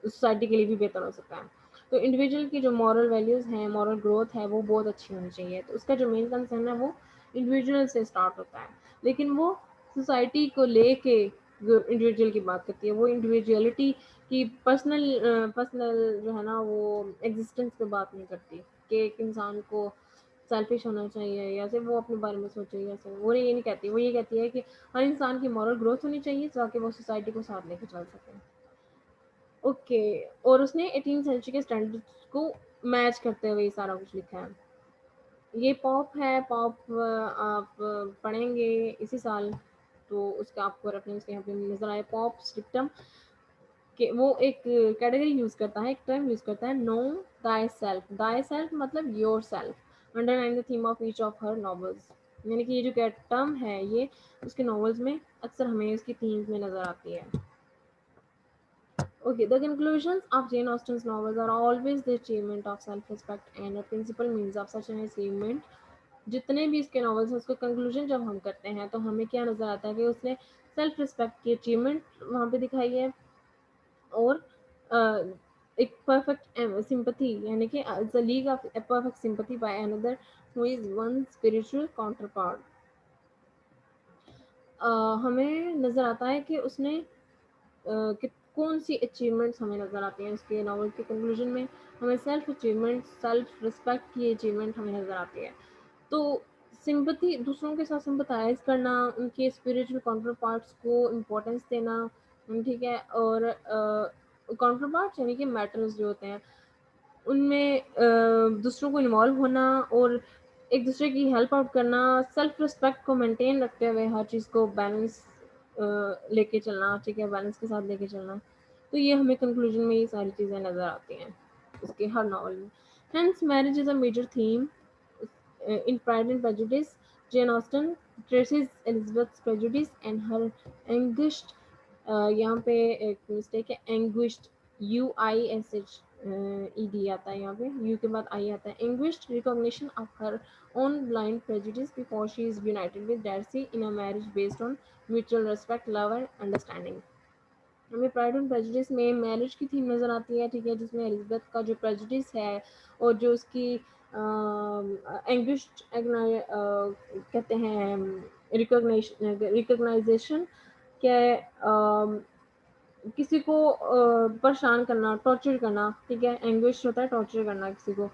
सोसाइटी के लिए भी बेहतर हो सकता है। तो इंडिविजुअल की जो मॉरल वैल्यूज़ हैं, मॉरल ग्रोथ है, वो बहुत अच्छी होनी चाहिए। तो उसका जो मेन कंसर्न है वो इंडिविजुअल से स्टार्ट होता है, लेकिन वो सोसाइटी को लेके जो इंडिविजुअल की बात करती है, वो इंडिविजुअलिटी की पर्सनल जो है ना वो एग्जिस्टेंस पे बात नहीं करती कि एक इंसान को सेल्फिश होना चाहिए या सिर्फ वो अपने बारे में सोचे, या सिर्फ वो ये नहीं कहती। वो ये कहती है कि हर इंसान की मॉरल ग्रोथ होनी चाहिए ताकि वो सोसाइटी को साथ लेके चल सके। ओके। और उसने 18th सेंचुरी के स्टैंडर्ड्स को मैच करते हुए ये सारा कुछ लिखा है। ये पॉप है, पॉप आप पढ़ेंगे इसी साल, तो उसका आपको रेफरेंस यहाँ पे नज़र आया। पॉप स्क्रिप्टम कि वो एक कैटेगरी यूज़ करता है, एक टर्म यूज़ करता है, नो दाई सेल्फ मतलब your self underline the theme of each of her novels. यानी कि ये जो टर्म है ये उसके नॉवेल्स में अक्सर हमें उसकी थीम्स में नज़र आती है। Okay, the conclusions of Jane Austen's novels are always the achievement of self-respect and a principal means of such an achievement. जितने भी इसके नॉवेल्स हैं उसका कंक्लूजन जब हम करते हैं तो हमें क्या नज़र आता है कि उसने सेल्फ रिस्पेक्ट की अचीवमेंट वहाँ पे दिखाई है और एक परफेक्ट सिंपथी यानी कि the league of a perfect sympathy by another who is one spiritual counter part. हमें नज़र आता है कि उसने कि कौन सी अचीवमेंट्स हमें नज़र आती हैं उसके नॉवल के कंक्लूजन में। हमें सेल्फ अचीवमेंट सेल्फ रिस्पेक्ट की अचीवमेंट हमें नज़र आती है। तो सिंपथी दूसरों के साथ सिंपथाइज करना, उनके स्पिरिचुअल काउंटर पार्ट्स को इम्पोर्टेंस देना, ठीक है, और काउंटर पार्ट्स यानी कि मैटर्स जो होते हैं उनमें दूसरों को इन्वॉल्व होना और एक दूसरे की हेल्प आउट करना, सेल्फ रिस्पेक्ट को मेंटेन रखते हुए हर चीज़ को बैलेंस लेके चलना, ठीक है, बैलेंस के साथ लेके चलना। तो ये हमें कंक्लूजन में ये सारी चीज़ें नज़र आती हैं उसके हर नॉवल में। Hence marriage is a major theme in Pride and Prejudice. Jane Austen traces Elizabeth's prejudice and her anguished, यहाँ पे एक मिस्टेक है, anguished UISH आता है, यहाँ पे U के बाद I आता है, anguished recognition of her own blind prejudice before she is united with Darcy in a marriage based on mutual respect, love and understanding. हमें प्राइड एंड प्रेजुडिस में मैरिज की थीम नज़र आती है, ठीक है, जिसमें एलिजाबेथ का जो प्रेजुडिस है और जो उसकी एंग्विश्ड कहते हैं रिकॉग्नाइजेशन के किसी को परेशान करना, टॉर्चर करना, ठीक है, एंग्विश होता है टॉर्चर करना किसी को।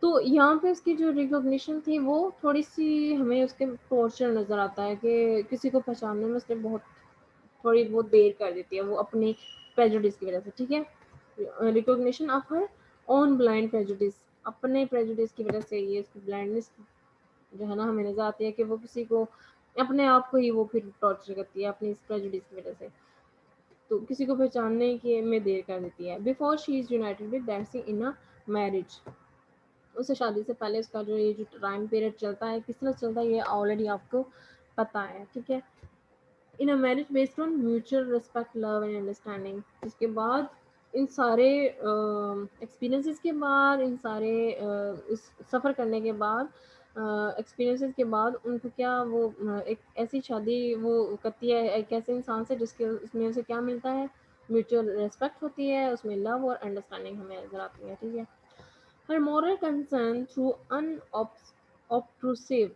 तो यहाँ पे उसकी जो रिकॉग्निशन थी वो थोड़ी सी हमें उसके टॉर्चर नज़र आता है कि किसी को पहचानने में उसने बहुत थोड़ी बहुत देर कर देती है वो अपनी प्रेजुडिस की वजह से, ठीक है। Recognition of her own blind prejudice, अपने प्रेजुडिस की वजह से ये इसकी ब्लाइंडनेस जो है ना हमें नजर आती है कि वो किसी को अपने आप को ही वो फिर टॉर्चर करती है अपनी इस प्रेजुडिस की वजह से, तो किसी को पहचानने की में देर कर देती है। Before she is united with Darcy in a marriage, उससे शादी से पहले उसका जो ये जो टाइम पीरियड चलता है किस तरह चलता है ये ऑलरेडी आपको पता है, ठीक है। In a marriage based on mutual respect love and understanding, इसके बाद इन सारे एक्सपीरियंसेस के बाद इन सारे इस सफ़र करने के बाद एक्सपीरियंसेस के बाद उनको क्या वो एक ऐसी शादी वो करती है एक ऐसे इंसान से जिसके उसमें उसे क्या मिलता है, म्यूचुअल रिस्पेक्ट होती है, उसमें लव और अंडरस्टैंडिंग हमें नजर आती है, ठीक है। हर मॉरल कंसर्न थ्रू अनऑब्ट्रूसिव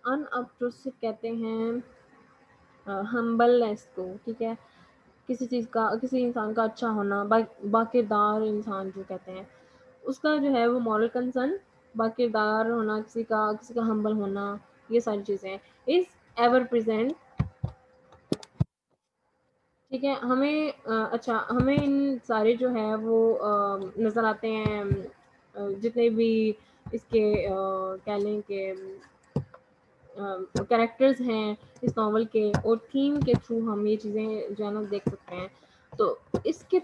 अनऑब्ट्रूसिव कहते हैं हम्बलनेस को, ठीक है, किसी चीज़ का किसी इंसान का अच्छा होना, बाकिरदार इंसान जो कहते हैं उसका जो है वो मॉरल कंसर्न, बाकिरदार होना किसी का हम्बल होना, ये सारी चीज़ें इज़ एवर प्रेजेंट, ठीक है। हमें अच्छा हमें इन सारे जो है वो नज़र आते हैं जितने भी इसके कह लें कि कैरेक्टर्स हैं इस नॉवल के और थीम के थ्रू हम ये चीज़ें जो है ना देख सकते हैं। तो इसके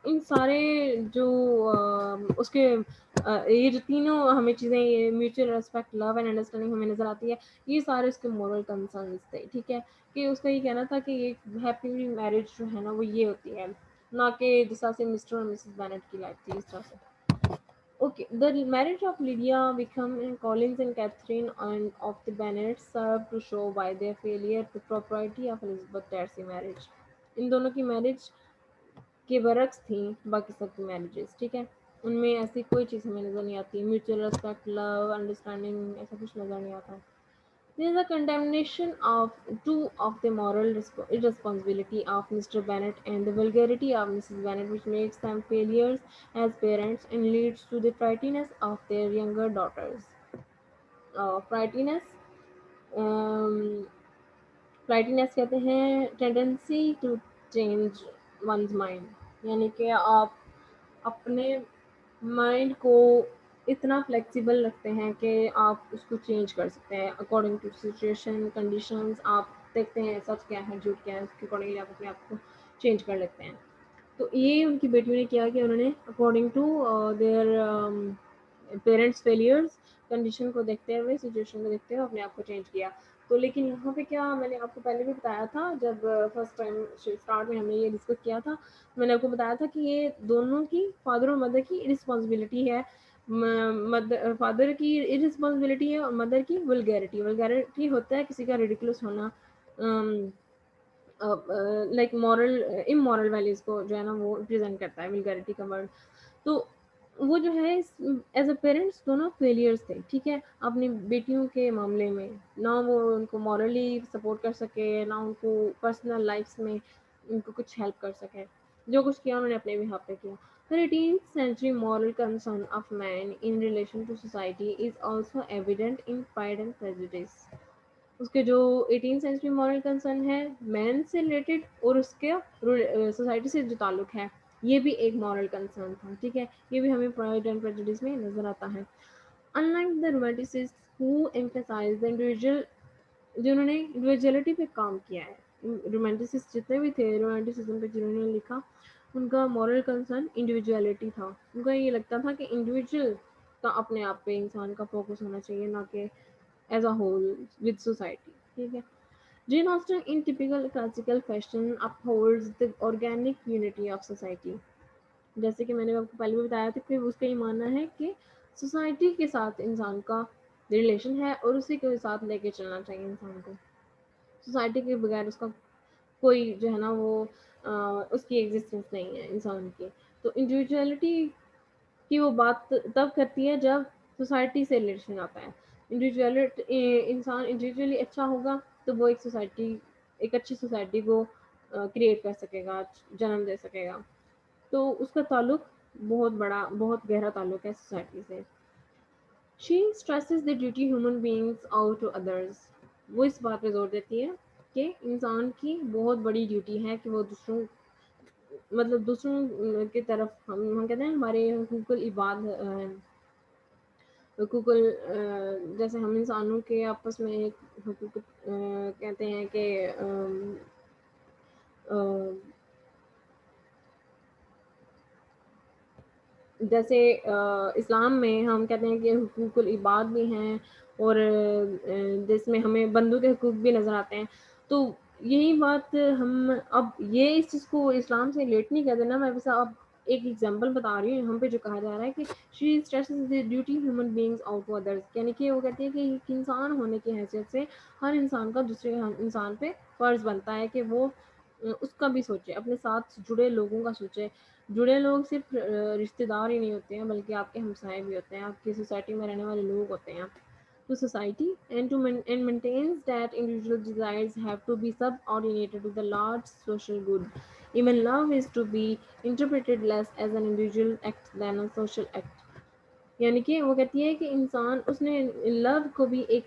इन सारे जो उसके ये जो तीनों हमें चीज़ें ये mutual respect love and understanding हमें नज़र आती है, ये सारे उसके मॉरल कंसर्न्स थे, ठीक है, कि उसका ये कहना था कि ये हैप्पी मैरिज जो है ना वो ये होती है, ना कि जिस तरह से मिस्टर और मिसेस बेनेट की लाइफ थी इस तरह से। Okay, the marriage of Lydia, Wickham, and Collins and Catherine and of the Bennets served to show why their failure to propriety of Elizabeth Darcy marriage. इन दोनों की मैरिज के बरक्स थी बाकी सब की मैरिजेस, ठीक है, उनमें ऐसी कोई चीज़ हमें नज़र नहीं आती, म्यूचुअल रिस्पेक्ट लव अंडरस्टैंडिंग ऐसा कुछ नज़र नहीं आता। There is a condemnation of two of the moral irresponsibility of Mr. Bennet and the vulgarity of Mrs. Bennet, which makes them failures as parents and leads to the flightiness of their younger daughters. Flightiness, um, flightiness कहते हैं tendency to change one's mind, यानी कि आप अपने mind को इतना flexible रखते हैं कि आप उसको चेंज कर सकते हैं अकॉर्डिंग टू सिचुएशन कंडीशंस। आप देखते हैं सच क्या है झूठ क्या है, उसके अकॉर्डिंगली आप अपने आप को चेंज कर लेते हैं। तो ये उनकी बेटियों ने किया कि उन्होंने according to their parents failures, condition को देखते हुए, सिचुएशन को देखते हुए अपने आप को चेंज किया। तो लेकिन यहाँ पे क्या, मैंने आपको पहले भी बताया था जब फर्स्ट टाइम स्टार्ट में हमने ये डिस्कस किया था, मैंने आपको बताया था कि ये दोनों की, फादर और मदर की रिस्पॉन्सिबिलिटी है। मदर फादर की इरिस्पॉन्सिबिलिटी है और मदर की वल्गैरिटी। वल्गैरिटी होता है किसी का रिडिकुलस होना, लाइक मॉरल इमोरल वैल्यूज को जो है ना वो रिप्रेजेंट करता है वल्गैरिटी का वर्ड। तो वो जो है एज अ पेरेंट्स दोनों फेलियर्स थे, ठीक है, अपनी बेटियों के मामले में। ना वो उनको मॉरली सपोर्ट कर सके, ना उनको पर्सनल लाइफ में उनको कुछ हेल्प कर सके। जो कुछ किया उन्होंने अपने बिहाफ पे किया। The 18th century moral concern of man in relation to society is also evident in Pride and Prejudice। उसके जो 18th सेंचुरी मॉरल कंसर्न है मैन से रिलेटेड और उसके सोसाइटी से जो ताल्लुक है, ये भी एक मॉरल कंसर्न था, ठीक है। ये भी हमें प्राइड एंड प्रेजुडिस में नजर आता है। Unlike the romanticist who emphasise the individual, जिन्होंने इंडिविजुअलिटी पे काम किया है, रोमांटिसिस्ट जितने भी थे रोमांटिसिज्म पे जिन्होंने लिखा, उनका मॉरल कंसर्न इंडिविजुअलिटी था। उनका ये लगता था कि इंडिविजुअल का अपने आप पे इंसान का फोकस होना चाहिए, ना कि as a whole with society, ठीक है। Jane Austen in typical classical fashion upholds the organic unity of society। जैसे कि मैंने आपको पहले भी बताया था कि उसका ये मानना है कि सोसाइटी के साथ इंसान का रिलेशन है और उसी के साथ लेके चलना चाहिए इंसान को। सोसाइटी के बगैर उसका कोई जो है ना वो उसकी एग्जिस्टेंस नहीं है इंसान की। तो इंडिविजुअलिटी कि वो बात तब करती है जब सोसाइटी से रिलेशन आता है। इंडिविजुअलिटी, इंसान इंडिविजुअली अच्छा होगा तो वो एक सोसाइटी, एक अच्छी सोसाइटी को क्रिएट कर सकेगा, जन्म दे सकेगा। तो उसका ताल्लुक बहुत बड़ा, बहुत गहरा ताल्लुक है सोसाइटी से। She stresses the duty human beings out to others. वो इस बात पे जोर देती है कि इंसान की बहुत बड़ी ड्यूटी है कि वो दूसरों, मतलब दूसरों की तरफ, हम कहते हैं हमारे हुकूकुल इबाद, हुकूकुल जैसे हम इंसानों के आपस में एक हुकूक कहते हैं कि अ, जैसे इस्लाम में हम कहते हैं कि हुकूकुल इबाद भी हैं और जिसमें हमें बंदों के हुकूक भी नज़र आते हैं। तो यही बात हम अब ये इस चीज़ को इस्लाम से रिलेट नहीं कर देना, मैं बस अब एक एग्जांपल बता रही हूँ यहाँ पे जो कहा जा रहा है कि she stresses the duty human beings out to others, यानी कि वो कहती है कि एक इंसान होने की हैसियत से हर इंसान का दूसरे इंसान पे फ़र्ज़ बनता है कि वो उसका भी सोचे, अपने साथ जुड़े लोगों का सोचे। जुड़े लोग सिर्फ रिश्तेदार ही नहीं होते हैं बल्कि आपके हमसाए भी होते हैं, आपकी सोसाइटी में रहने वाले लोग होते हैं। To society and and maintains that individual desires have to be subordinated to the large social good. Even love is to be interpreted less as an individual act than a social act। यानी कि वो कहती है कि इंसान, उसने love को भी एक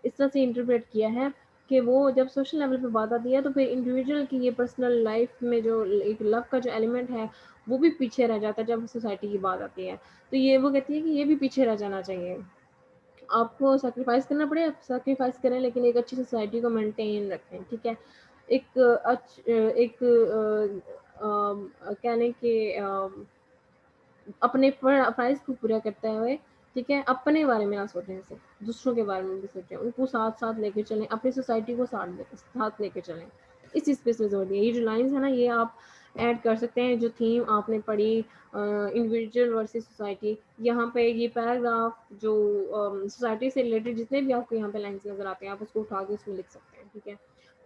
इस तरह से इंटरप्रेट किया है कि वो जब सोशल लेवल पे बात आती है तो फिर इंडिविजुअल की ये पर्सनल लाइफ में जो एक लव का जो एलिमेंट है वो भी पीछे रह जाता है जब सोसाइटी की बात आती है। तो ये वो कहती है कि ये भी पीछे रह जाना चाहिए। आपको सैक्रिफाइस करना पड़े, आप सैक्रिफाइस करें, लेकिन एक अच्छी सोसाइटी को मेंटेन रखें, ठीक है। एक एक कह लें कि अपने फ़र्ज़ को पूरा करते हुए, ठीक है, अपने बारे में ना सोचें सिर्फ़, दूसरों के बारे में भी सोचें, उनको साथ-साथ लेके चलें, अपनी सोसाइटी को साथ लेके चलें। इस चीज़ पे ज़ोर दिया। ये जो लाइन्स है ना, ये आप ऐड कर सकते हैं, जो थीम आपने पढ़ी इंडिविजुअल वर्सेस सोसाइटी, यहाँ पे ये पैराग्राफ जो सोसाइटी से रिलेटेड जितने भी आपको यहाँ पे लाइन्स नज़र आते हैं, आप उसको उठा के उसमें लिख सकते हैं, ठीक है।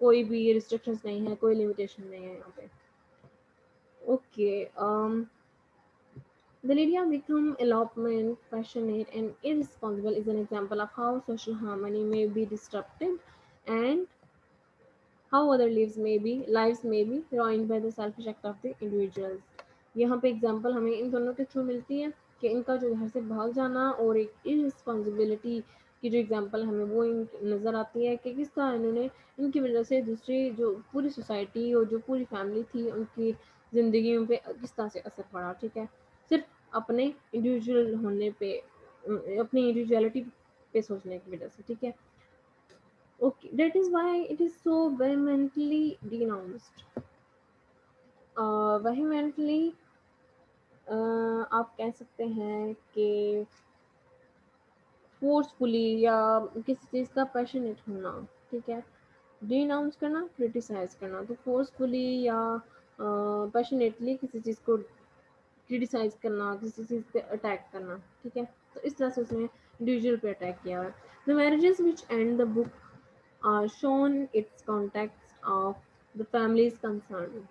कोई भी रिस्ट्रिक्शंस नहीं है, कोई लिमिटेशन नहीं है यहाँ पे। Okay, the Lydia become elopement, passionate, and irresponsible is an example of how social harmony may be disrupted and how other lives may be ruined by the selfish act of the individuals। यहाँ पे example हमें इन दोनों के through मिलती है कि इनका जो घर से भाग जाना और एक इररिस्पॉन्सिबिलिटी की जो एग्जाम्पल हमें वो नज़र आती है कि किस तरह इन्होंने, इनकी वजह से दूसरी जो पूरी सोसाइटी और जो पूरी फैमिली थी उनकी ज़िंदगियों पे किस तरह से असर पड़ा, ठीक है। सिर्फ अपने इंडिविजुअल होने पे, अपनी इंडिविजुअलिटी पे सोचने की वजह से, ठीक है। Okay, that is why it is so vehemently denounced। vehemently आप कह सकते हैं कि फोर्सफुली या किसी चीज़ का पैशनेट होना, ठीक है। डिनाउंस करना, क्रिटिसाइज करना, तो फोर्सफुली या पैशनेटली किसी चीज़ को क्रिटिसाइज करना, किसी चीज़ पे अटैक करना, ठीक है। तो इस तरह से उसने इंडिविजुअल पे अटैक किया है। The marriages which end the book are shown its context of the families concern.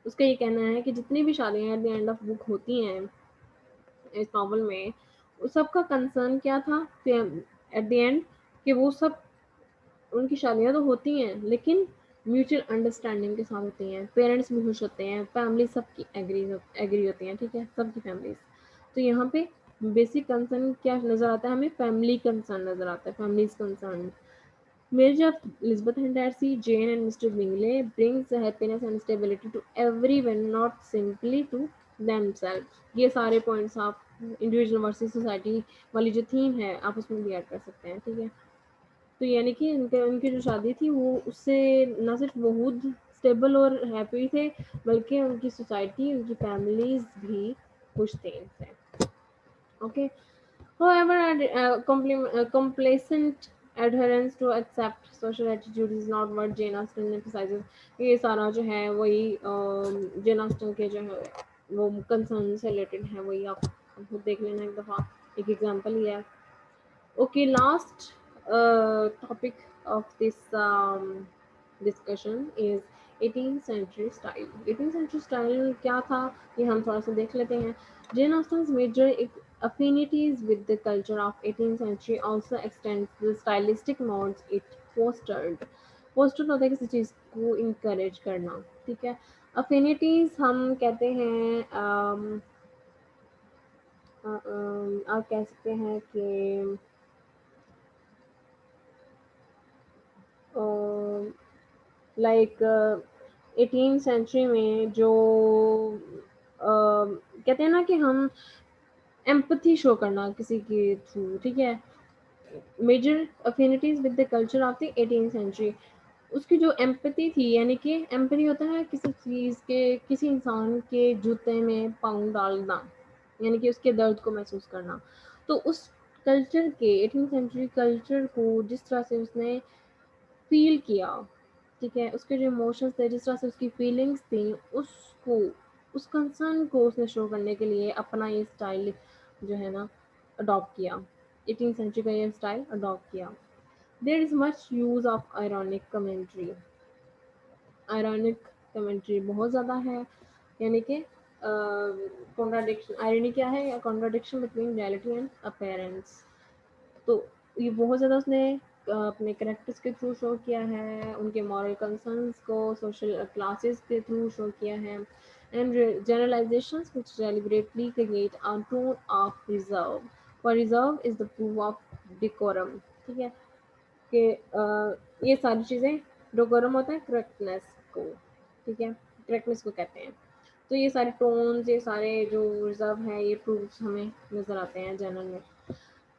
उसका ये कहना है कि जितनी भी शादियां at the end of book होती हैं इस नॉवल में, उस सबका कंसर्न क्या था एट द एंड, कि वो सब, उनकी शादियां तो होती हैं लेकिन म्यूचुअल अंडरस्टैंडिंग के साथ होती हैं, पेरेंट्स भी खुश होते हैं, फैमिली सबकी एग्री होती हैं, ठीक है, सबकी फैमिलीज। तो यहाँ पे बेसिक कंसर्न क्या नजर आता है हमें, फैमिली कंसर्न नजर आता है, families concern. Marriage of Elizabeth and Darcy, Jane and Mr. Bingley brings happiness and stability to everyone, not simply to themselves। ये सारे पॉइंट्स आप इंडिविजुअल वर्सेस सोसाइटी वाली जो थीम है आप उसमें भी ऐड कर सकते हैं, ठीक है। तो यानी कि इनके उनकी जो शादी थी वो उससे ना सिर्फ बहुत स्टेबल और हैप्पी थे, बल्कि उनकी सोसाइटी, उनकी फैमिलीज भी खुश थे इनसे। Okay. However, complacent adherence to accept social attitude is not what Jane Austen emphasizes। ये सारा जो है वही जेन ऑस्टन के जो है वो कंसर्न से रिलेटेड है, वही आप खुद देख लेना एक दफ़ा, एक एग्जांपल ही है। Okay, last topic of this discussion is 18th century style। 18th century style क्या था ये हम थोड़ा सा देख लेते हैं। Jane Austen's major affinities with the culture of 18th century also extends the stylistic modes it fostered। fostered होता है किसी चीज़ को encourage करना, ठीक है। affinities हम कहते हैं आप कह सकते हैं कि लाइक 18 सेंचुरी में जो कहते हैं ना कि हम एम्पथी शो करना किसी के थ्रू, ठीक है। Major affinities with the culture of the 18 century, उसकी जो एम्पथी थी, यानी कि एम्पथी होता है किसी चीज़ के, किसी इंसान के जूते में पाँव डालना, यानी कि उसके दर्द को महसूस करना। तो उस कल्चर के 18 सेंचुरी कल्चर को जिस तरह से उसने फ़ील किया, ठीक है, उसके जो इमोशंस थे, जिस तरह से उसकी फीलिंग्स थी, उसको, उस कंसर्न को उसने शो करने के लिए अपना ये स्टाइल जो है ना अडॉप्ट किया, 18th सेंचुरी का ये स्टाइल अडॉप्ट किया। There is much use of ironic commentary. Ironic commentary बहुत ज़्यादा है, यानी कि कॉन्ट्राडिक्शन, आयरनी क्या है, contradiction between reality and appearance. तो ये बहुत ज़्यादा उसने अपने कैरेक्टर्स के थ्रू शो किया है, उनके मॉरल कंसर्न्स को सोशल क्लासेस के थ्रू शो किया है, and generalisations which deliberately create a tone of reserve, for reserve is the proof of decorum, ठीक है। कि ये सारी चीज़ें, डेकोरम होता है करेक्टनेस को, ठीक है, करेक्टनेस को कहते हैं। तो ये सारे टोन्स, ये सारे जो रिजर्व है, ये प्रूफ्स हमें नज़र आते हैं जनरल में।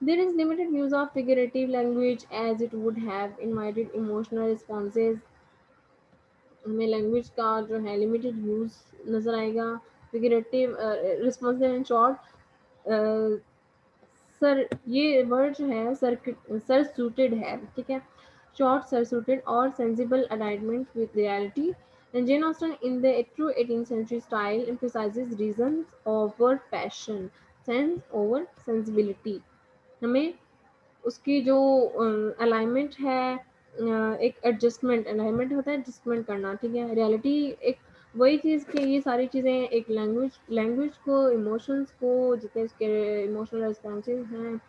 There is limited use of figurative language as it would have invited emotional responses। हमें लैंग्वेज का जो है लिमिटेड यूज़ नज़र आएगा। Figurative responsive in short, sir ये वर्ड जो है सर सूटेड है, ठीक है, शॉर्ट सर सूटेड और sensible alignment with reality. And Jane Austen in the true 18th century style emphasizes reasons over passion, sense over sensibility। हमें उसकी जो अलाइनमेंट है, एक एडजस्टमेंट, अलाइनमेंट होता है एडजस्टमेंट करना, ठीक है, रियलिटी एक वही चीज़ कि ये सारी चीज़ें एक लैंग्वेज, लैंग्वेज को, इमोशंस को, जितने उसके इमोशनल रिस्पॉन्सेज हैं,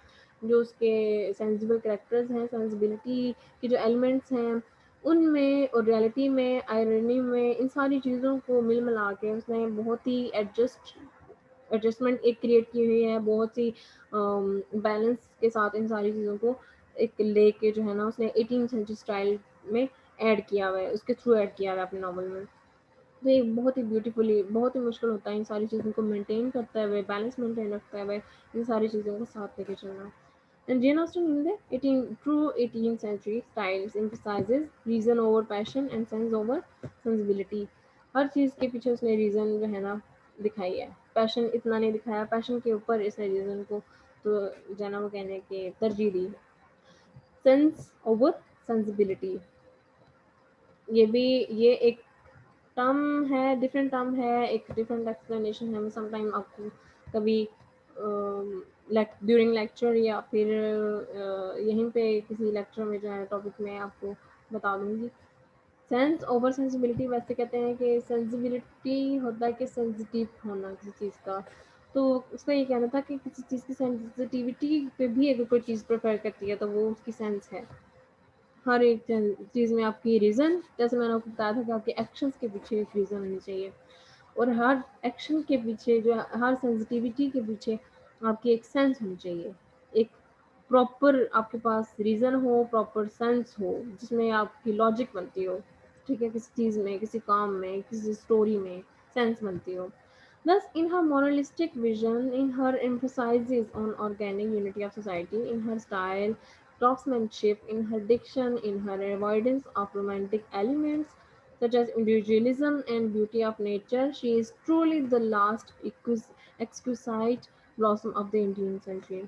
जो उसके सेंसिबल करेक्टर्स हैं, सेंसिबिलिटी के जो एलिमेंट्स हैं, उनमें और रियलिटी में, आयरनी में, इन सारी चीज़ों को मिल मिला के उसने बहुत ही एडजस्टमेंट एक क्रिएट की हुई है, बहुत सी बैलेंस के साथ इन सारी चीज़ों को एक लेके जो है ना उसने 18th सेंचुरी स्टाइल में ऐड किया हुआ है, उसके थ्रू ऐड किया हुआ है अपने नॉवल में। तो ये बहुत ही ब्यूटीफुली, बहुत ही मुश्किल होता है इन सारी चीज़ों को मेंटेन करते हुए, बैलेंस मेंटेन रखते हुए इन सारी चीज़ों को साथ लेके चलना। And Jane Austen in the 18th century styles emphasizes reason over passion and sense over sensibility. हर चीज़ के पीछे उसने रीज़न जो है ना दिखाई है, पैशन इतना नहीं दिखाया, पैशन के ऊपर इसने रीज़न को तो जो है ना वो कहने के तरजीह दी। सेंस ओवर सेंसिबिलिटी, ये भी ये एक टर्म है, डिफरेंट टर्म है, एक डिफरेंट एक्सप्लेनेशन है। मैं समटाइम आपको कभी ड्यूरिंग लेक्चर या फिर यहीं पे किसी लेक्चर में जो है टॉपिक में आपको बता दूंगी। सेंस ओवर सेंसिबिलिटी वैसे कहते हैं कि सेंसिबिलिटी होता है कि सेंसिटिव होना किसी चीज़ का, तो उसका ये कहना था कि किसी चीज़ की सेंसिटिविटी पे भी अगर कोई चीज़ प्रेफर करती है तो वो उसकी सेंस है। हर एक चीज़ में आपकी रीज़न, जैसे मैंने आपको बताया था कि आपके एक्शंस के पीछे एक रीज़न होनी चाहिए, और हर एक्शन के पीछे जो हर सेंसिटिविटी के पीछे आपकी एक सेंस होनी चाहिए, एक प्रॉपर आपके पास रीज़न हो, प्रॉपर सेंस हो, जिसमें आपकी लॉजिक बनती हो, ठीक है, किसी चीज़ में, किसी काम में, किसी स्टोरी में सेंस बनती हो। Thus, in her moralistic vision, in her emphasis on organic unity of society, in her style, craftsmanship, in her diction, in her avoidance of romantic elements such as individualism and beauty of nature, she is truly the last exquisite blossom of the 18th century.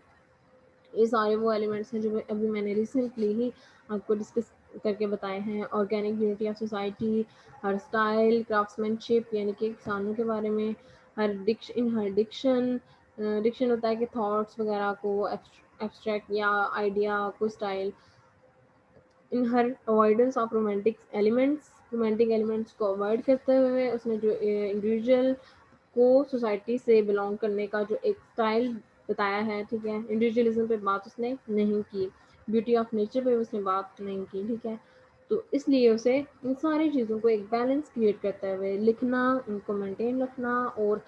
ये सारे वो elements हैं जो अभी मैंने recently ही आपको discuss करके बताए हैं। Organic unity of society, her style, craftsmanship यानी कि किसानों के बारे में, हर डिक्शन, डिक्शन होता है कि थॉट्स वगैरह को एब्स्ट्रैक्ट या आइडिया को style, in her avoidance of romantic elements को अवॉइड करते हुए उसने जो इंडिविजुअल को सोसाइटी से बिलोंग करने का जो एक स्टाइल बताया है, ठीक है, इंडिविजुअलिज्म पे बात उसने नहीं की, ब्यूटी ऑफ नेचर पे उसने बात नहीं की, ठीक है। तो इसलिए उसे इन सारी चीज़ों को एक बैलेंस क्रिएट करते हुए लिखना, उनको मेंटेन रखना और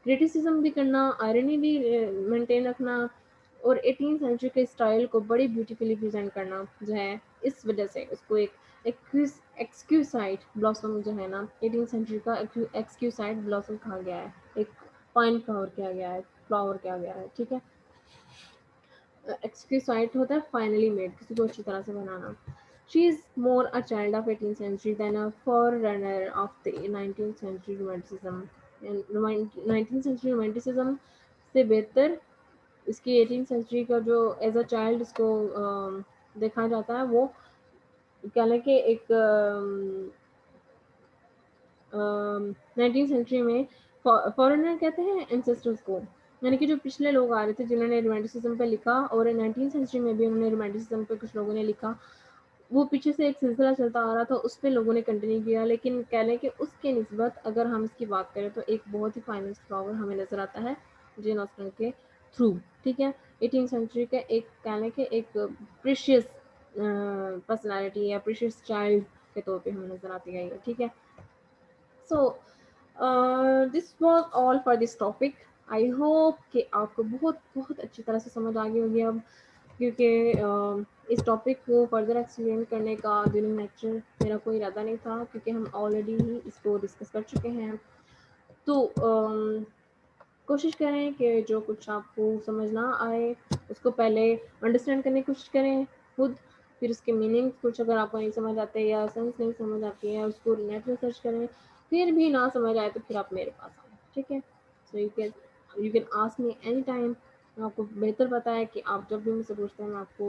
क्रिटिसिज्म भी करना, आयरनी भी मेंटेन रखना और 18th सेंचुरी के स्टाइल को बड़ी ब्यूटीफुली प्रेजेंट करना जो है, इस वजह से उसको एक एक्सक्यूसाइड ब्लॉसम जो है ना 18th सेंचुरी का एक्सक्यूसाइड ब्लॉसम कहा गया है, एक पाइन फ्लावर किया गया है, फ्लावर किया गया है, ठीक है। एक्सक्यूसाइड होता है फाइनली मेड, किसी को अच्छी तरह से बनाना। She is more a child of 18th century than a forerunner of the 19th century romanticism. 19th century romanticism से बेहतर इसकी 18th सेंचुरी का जो एज अ चाइल्ड इसको देखा जाता है, वो क्या है कि एक 19th सेंचुरी में फॉरेनर कहते हैं एंसेस्टर्स को, यानी कि जो पिछले लोग आ रहे थे जिन्होंने रोमांटिसिज्म पे लिखा, और 19th सेंचुरी में भी उन्होंने रोमांटिसिज्म पे कुछ लोगों ने लिखा, वो पीछे से एक सिलसिला चलता आ रहा था, उस पे लोगों ने कंटिन्यू किया, लेकिन कह लें कि उसके निस्बत अगर हम इसकी बात करें तो एक बहुत ही फाइनेस्ट फ्लावर हमें नज़र आता है जेन ऑस्टन के थ्रू, ठीक है। 18th सेंचुरी का एक कह लें कि एक प्रीशियस पर्सनैलिटी या प्रीशियस चाइल्ड के तौर पे हमें नज़र आती है, ठीक है। So this was all for this topic. I hope कि आपको बहुत बहुत अच्छी तरह से समझ आ गई होगी अब, क्योंकि इस टॉपिक को फर्दर एक्सप्लेन करने का ड्यूरिंग लेक्चर मेरा कोई इरादा नहीं था, क्योंकि हम ऑलरेडी ही इसको डिस्कस कर चुके हैं। तो कोशिश करें कि जो कुछ आपको समझ ना आए उसको पहले अंडरस्टैंड करने की कोशिश करें खुद, फिर उसके मीनिंग कुछ अगर आपको नहीं समझ आते या सेंस नहीं समझ आती है उसको नेट में सर्च करें, फिर भी ना समझ आए तो फिर आप मेरे पास आए, ठीक है। So you can ask me any time. आपको बेहतर पता है कि आप जब भी मुझसे पूछते हैं मैं आपको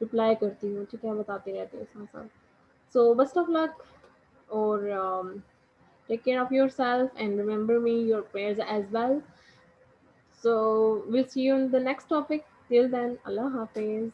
रिप्लाई करती हूँ, ठीक है, बताती रहती हूँ साथ साथ। सो बेस्ट ऑफ लक, और take care of yourself and remember me your prayers as well. So we'll see you in the next topic. Till then, Allah Hafiz.